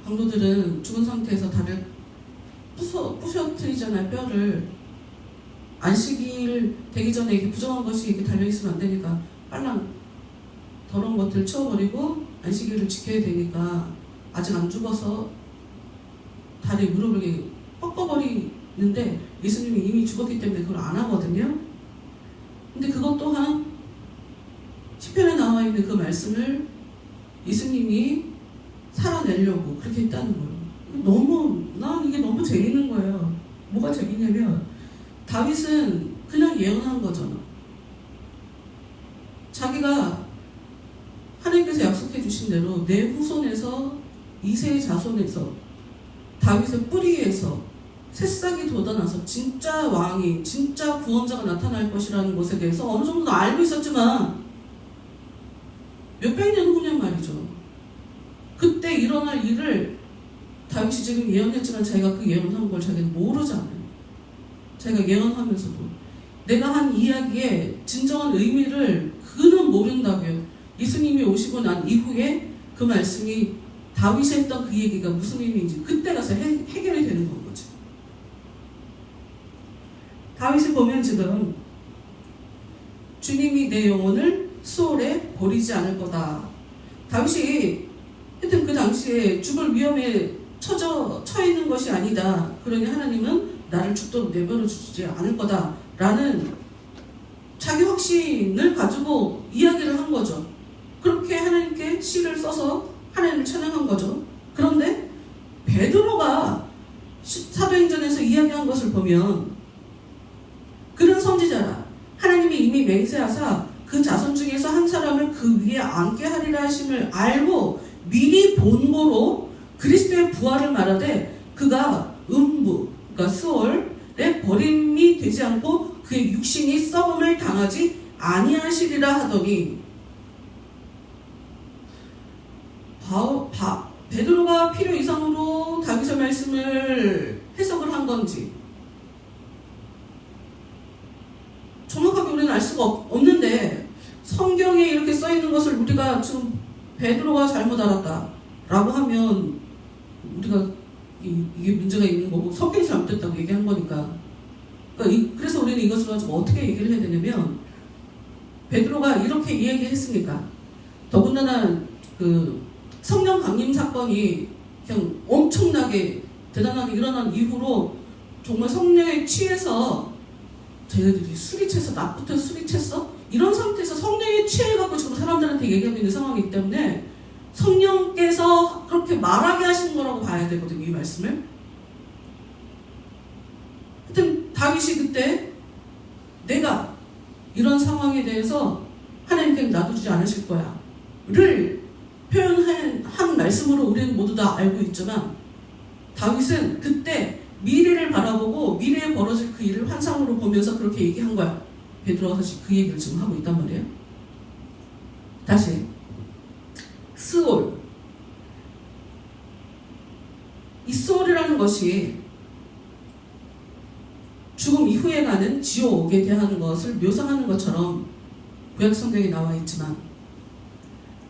강도들은 죽은 상태에서 다리를 부셔뜨리잖아요. 뼈를. 안식일 되기 전에 이렇게 부정한 것이 이렇게 달려있으면 안 되니까 빨랑 더러운 것들을 치워버리고 안식일을 지켜야 되니까 아직 안 죽어서 다리 무릎을 이렇게 꺾어버리는데 예수님이 이미 죽었기 때문에 그걸 안 하거든요. 근데 그것 또한 시편에 나와 있는 그 말씀을 예수님이 살아내려고 그렇게 했다는 거예요. 난 이게 너무 재밌는 거예요. 뭐가 재밌냐면 다윗은 그냥 예언한 거잖아. 자기가 하나님께서 약속해 주신 대로 내 후손에서 이새의 자손에서 다윗의 뿌리에서 새싹이 돋아나서 진짜 왕이, 진짜 구원자가 나타날 것이라는 것에 대해서 어느 정도 알고 있었지만 몇백 년 후냐 말이죠. 그때 일어날 일을 다윗이 지금 예언했지만 자기가 그 예언한 걸 자기는 모르잖아요. 자기가 예언하면서도 내가 한 이야기의 진정한 의미를 그는 모른다고요. 예수님이 오시고 난 이후에 그 말씀이 다윗이 했던 그 얘기가 무슨 의미인지 그때 가서 해결이 되는 건 거죠. 다윗을 보면 지금 주님이 내 영혼을 수월에 버리지 않을 거다. 다윗이 하여튼 그 당시 당시에 죽을 위험에 처해 있는 것이 아니다. 그러니 하나님은 나를 죽도록 내버려 주지 않을 거다라는 자기 확신을 가지고 이야기를 한 거죠. 그렇게 하나님께 시를 써서 하나님을 찬양한 거죠. 그런데 베드로가 사도행전에서 이야기한 것을 보면 그런 선지자라 하나님이 이미 맹세하사 그 자손 중에서 한 사람을 그 위에 앉게 하리라 하심을 알고 미리 본고로 그리스도의 부활을 말하되 그가 음부 그러니까 스올에 버림이 되지 않고 그의 육신이 썩음을 당하지 아니하시리라 하더니 베드로가 필요 이상으로 다윗의 말씀을 해석을 한 건지 정확하게 우리는 알 수가 없는데 성경에 이렇게 써 있는 것을 우리가 지금 베드로가 잘못 알았다라고 하면 우리가 이게 문제가 있는 거고 성경이 잘못됐다고 얘기한 거니까. 그래서 우리는 이것을 가지고 어떻게 얘기를 해야 되냐면 베드로가 이렇게 이야기했으니까 더군다나 그 성령 강림 사건이 그냥 엄청나게 대단하게 일어난 이후로 정말 성령에 취해서 쟤네들이 술이 취해서 낮부터 술이 취했어? 이런 상태에서 성령에 취해갖고 지금 사람들한테 얘기하고 있는 상황이기 때문에 성령께서 그렇게 말하게 하신 거라고 봐야 되거든요, 이 말씀을. 하여튼 다윗이 그때 내가 이런 상황에 대해서 하나님께 놔두지 않으실 거야 를 표현한 한 말씀으로 우리는 모두 다 알고 있지만 다윗은 그때 미래를 바라보고 미래에 벌어질 그 일을 환상으로 보면서 그렇게 얘기한 거야. 베드로가 사실 그 얘기를 지금 하고 있단 말이에요. 다시 스올 이 스올이라는 것이 죽음 이후에 가는 지옥에 대한 것을 묘사하는 것처럼 구약 성경에 나와 있지만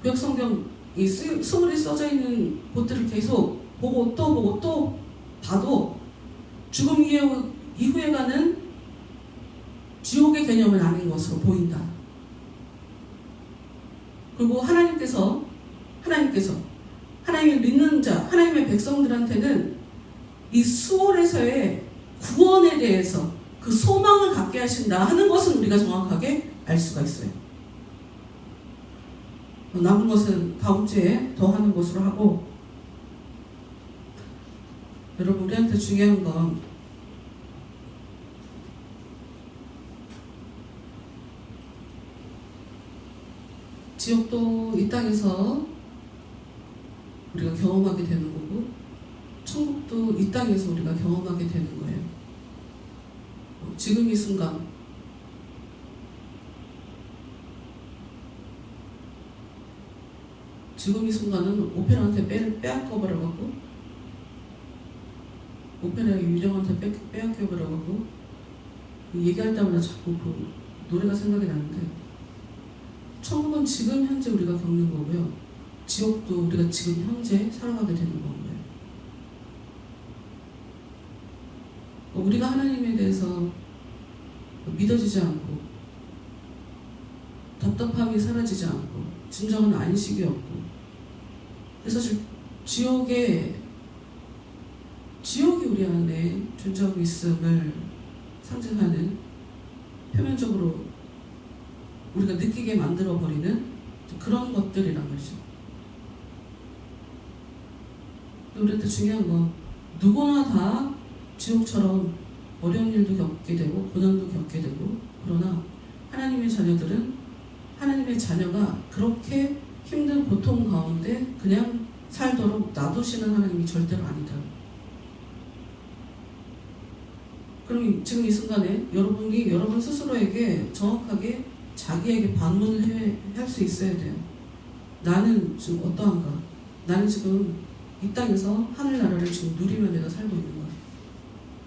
구약 성경 이 스올이 써져 있는 곳들을 계속 보고 또 봐도 죽음 이후에 가는 지옥의 개념은 아닌 것으로 보인다. 그리고 하나님께서 하나님을 믿는 자, 하나님의 백성들한테는 이 수월에서의 구원에 대해서 그 소망을 갖게 하신다 하는 것은 우리가 정확하게 알 수가 있어요. 남은 것은 다음 주에 더 하는 것으로 하고, 여러분 우리한테 중요한 건 지옥도 이 땅에서 우리가 경험하게 되는 거고 천국도 이 땅에서 우리가 경험하게 되는 거예요. 지금 이 순간 은 오페라한테 빼앗겨버려갖고 오페라의 유령한테 빼앗겨버려갖고 얘기할 때마다 자꾸 그 노래가 생각이 나는데 천국은 지금 현재 우리가 겪는 거고요. 지옥도 우리가 지금 현재 살아가게 되는 거고요. 우리가 하나님에 대해서 믿어지지 않고 답답함이 사라지지 않고 진정한 안식이 없고 사실 지옥이 우리 안에 존재하고 있음을 상징하는 표면적으로 우리가 느끼게 만들어버리는 그런 것들이란 말이죠. 우리한테 중요한 건 누구나 다 지옥처럼 어려운 일도 겪게 되고 고난도 겪게 되고 그러나 하나님의 자녀가 그렇게 힘든 고통 가운데 그냥 살도록 놔두시는 하나님이 절대로 아니다. 그럼 지금 이 순간에 여러분이 여러분 스스로에게 정확하게 자기에게 반문을 할 수 있어야 돼요. 나는 지금 어떠한가? 나는 지금 이 땅에서 하늘나라를 지금 누리며 내가 살고 있는가?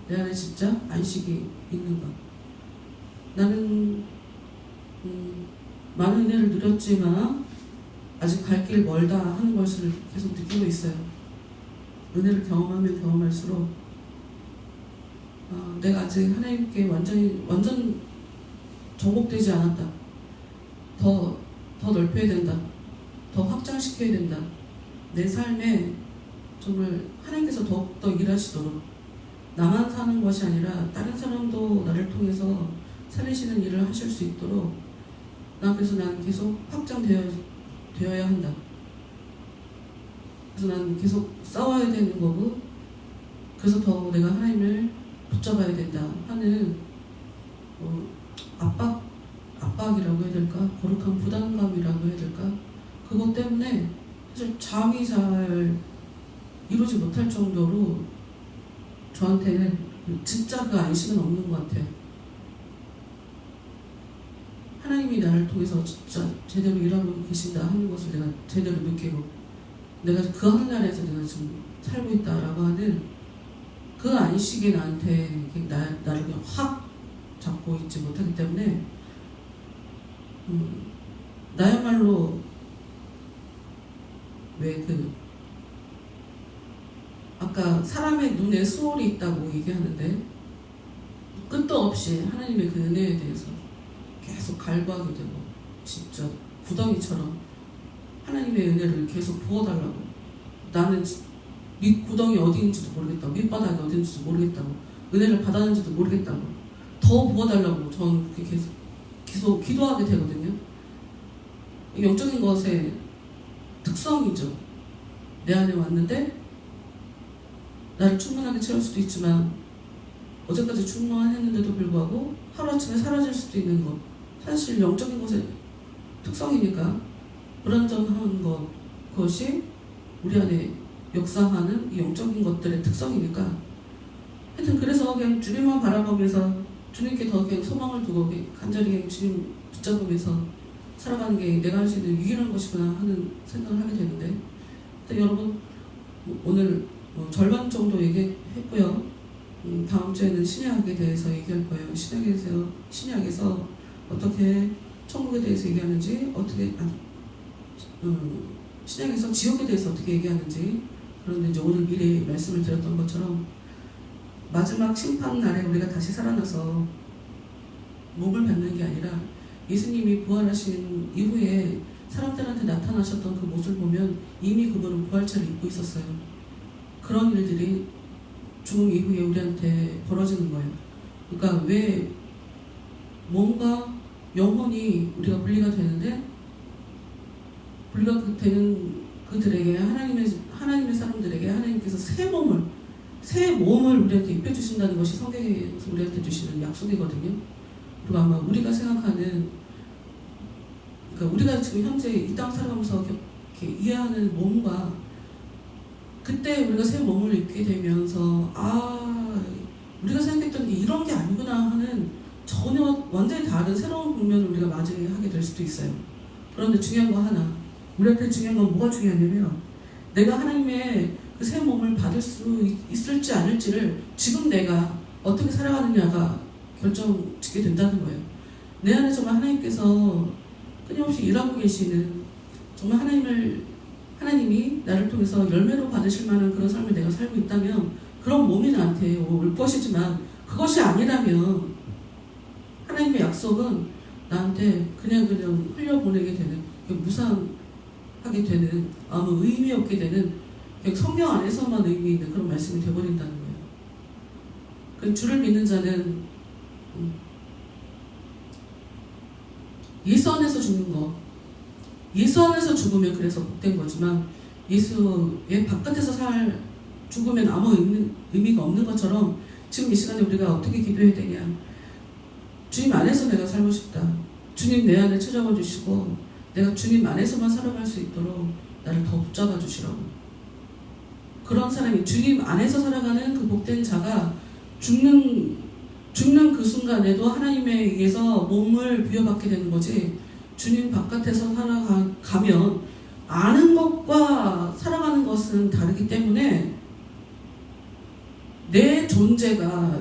내 안에 진짜 안식이 있는가? 나는 많은 은혜를 누렸지만 아직 갈 길 멀다 하는 것을 계속 느끼고 있어요. 은혜를 경험하면 경험할수록 내가 아직 하나님께 완전 정복되지 않았다. 더 넓혀야 된다. 더 확장시켜야 된다. 내 삶에 정말 하나님께서 더욱더 일하시도록 나만 사는 것이 아니라 다른 사람도 나를 통해서 살리시는 일을 하실 수 있도록 그래서 난 계속 확장되어야 한다. 그래서 난 계속 싸워야 되는 거고, 그래서 더 내가 하나님을 붙잡아야 된다 하는 압박이라고 해야 될까? 거룩한 부담감이라고 해야 될까? 그것 때문에 사실 잠이 잘 이루지 못할 정도로 저한테는 진짜 그 안식은 없는 것 같아요. 하나님이 나를 통해서 진짜 제대로 일하고 계신다 하는 것을 내가 제대로 느끼고, 내가 그 하늘나라에서 내가 지금 살고 있다라고 하는 그 안식이 나한테 나를 그냥 확 잡고 있지 못하기 때문에 나야말로 왜 아까 사람의 눈에 수월이 있다고 얘기하는데 끝도 없이 하나님의 그 은혜에 대해서 계속 갈구하게 되고, 진짜 구덩이처럼 하나님의 은혜를 계속 부어달라고. 나는 구덩이 어디인지도 모르겠다고, 밑바닥이 어디인지도 모르겠다고, 은혜를 받았는지도 모르겠다고, 더 부어달라고 저는 그렇게 계속 기도하게 되거든요. 영적인 것의 특성이죠. 내 안에 왔는데 나를 충분하게 채울 수도 있지만 어제까지 충만했는데도 불구하고 하루아침에 사라질 수도 있는 것, 사실 영적인 것의 특성이니까 불안정한 것이 우리 안에 역사하는 이 영적인 것들의 특성이니까, 하여튼 그래서 그냥 주님만 바라보면서 주님께 더 그냥 소망을 두고 간절히 주님 붙잡으면서 살아가는 게 내가 할 수 있는 유일한 것이구나 하는 생각을 하게 되는데, 여러분 오늘 절반 정도 얘기했고요. 다음 주에는 신약에 대해서 얘기할 거예요. 신약에서 어떻게 천국에 대해서 얘기하는지, 신약에서 지옥에 대해서 어떻게 얘기하는지. 그런데 이제 오늘 미리 말씀을 드렸던 것처럼 마지막 심판 날에 우리가 다시 살아나서 몸을 받는 게 아니라 예수님이 부활하신 이후에 사람들한테 나타나셨던 그 모습을 보면 이미 그분은 부활체를 입고 있었어요. 그런 일들이 죽음 이후에 우리한테 벌어지는 거예요. 그러니까 왜 몸과 영혼이 우리가 분리가 되는데, 분리가 되는 그들에게 하나님의 사람들에게 하나님께서 새 몸을 우리한테 입혀주신다는 것이 성경에서 우리한테 주시는 약속이거든요. 그리고 아마 우리가 생각하는, 그러니까 우리가 지금 현재 이 땅 살아가면서 이렇게 이해하는 몸과 그때 우리가 새 몸을 입게 되면서 우리가 생각했던 게 이런 게 아니구나 하는 전혀 완전히 다른 새로운 국면을 우리가 맞이하게 될 수도 있어요. 그런데 중요한 거 하나, 우리한테 중요한 건 뭐가 중요하냐면 내가 하나님의 그 새 몸을 받을 수 있을지 않을지를 지금 내가 어떻게 살아가느냐가 결정짓게 된다는 거예요. 내 안에 정말 하나님께서 끊임없이 일하고 계시는, 정말 하나님이 나를 통해서 열매로 받으실 만한 그런 삶을 내가 살고 있다면 그런 몸이 나한테 올 것이지만, 그것이 아니라면 하나님의 약속은 나한테 그냥 흘려보내게 되는, 무상하게 되는, 아무 의미 없게 되는, 성경 안에서만 의미 있는 그런 말씀이 되어버린다는 거예요. 그 주를 믿는 자는 예수 안에서 죽는 거, 예수 안에서 죽으면 그래서 복된 거지만 예수의 바깥에서 죽으면 아무 의미가 없는 것처럼 지금 이 시간에 우리가 어떻게 기도해야 되냐. 주님 안에서 내가 살고 싶다. 주님 내 안에 찾아와 주시고 내가 주님 안에서만 살아갈 수 있도록 나를 더 붙잡아 주시라고. 그런 사람이, 주님 안에서 살아가는 그 복된 자가 죽는 그 순간에도 하나님에 의해서 몸을 부여받게 되는 거지, 주님 바깥에서 살아가면 아는 것과 살아가는 것은 다르기 때문에 내 존재가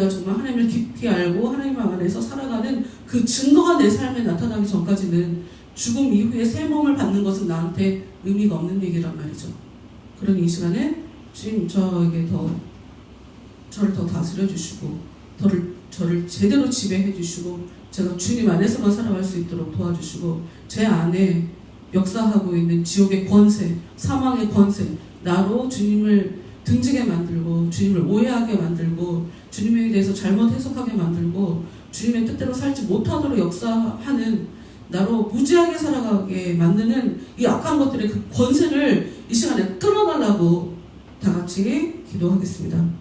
정말 하나님을 깊이 알고 하나님 안에서 살아가는 그 증거가 내 삶에 나타나기 전까지는 죽음 이후에 새 몸을 받는 것은 나한테 의미가 없는 얘기란 말이죠. 그러니 이 시간에 주님 저를 더 다스려 주시고 저를 제대로 지배해 주시고 제가 주님 안에서만 살아갈 수 있도록 도와주시고 제 안에 역사하고 있는 지옥의 권세, 사망의 권세, 나로 주님을 등지게 만들고 주님을 오해하게 만들고 주님에 대해서 잘못 해석하게 만들고 주님의 뜻대로 살지 못하도록 역사하는 나로 무지하게 살아가게 만드는 이 악한 것들의 그 권세를 이 시간에 끊어달라고 다 같이 기도하겠습니다.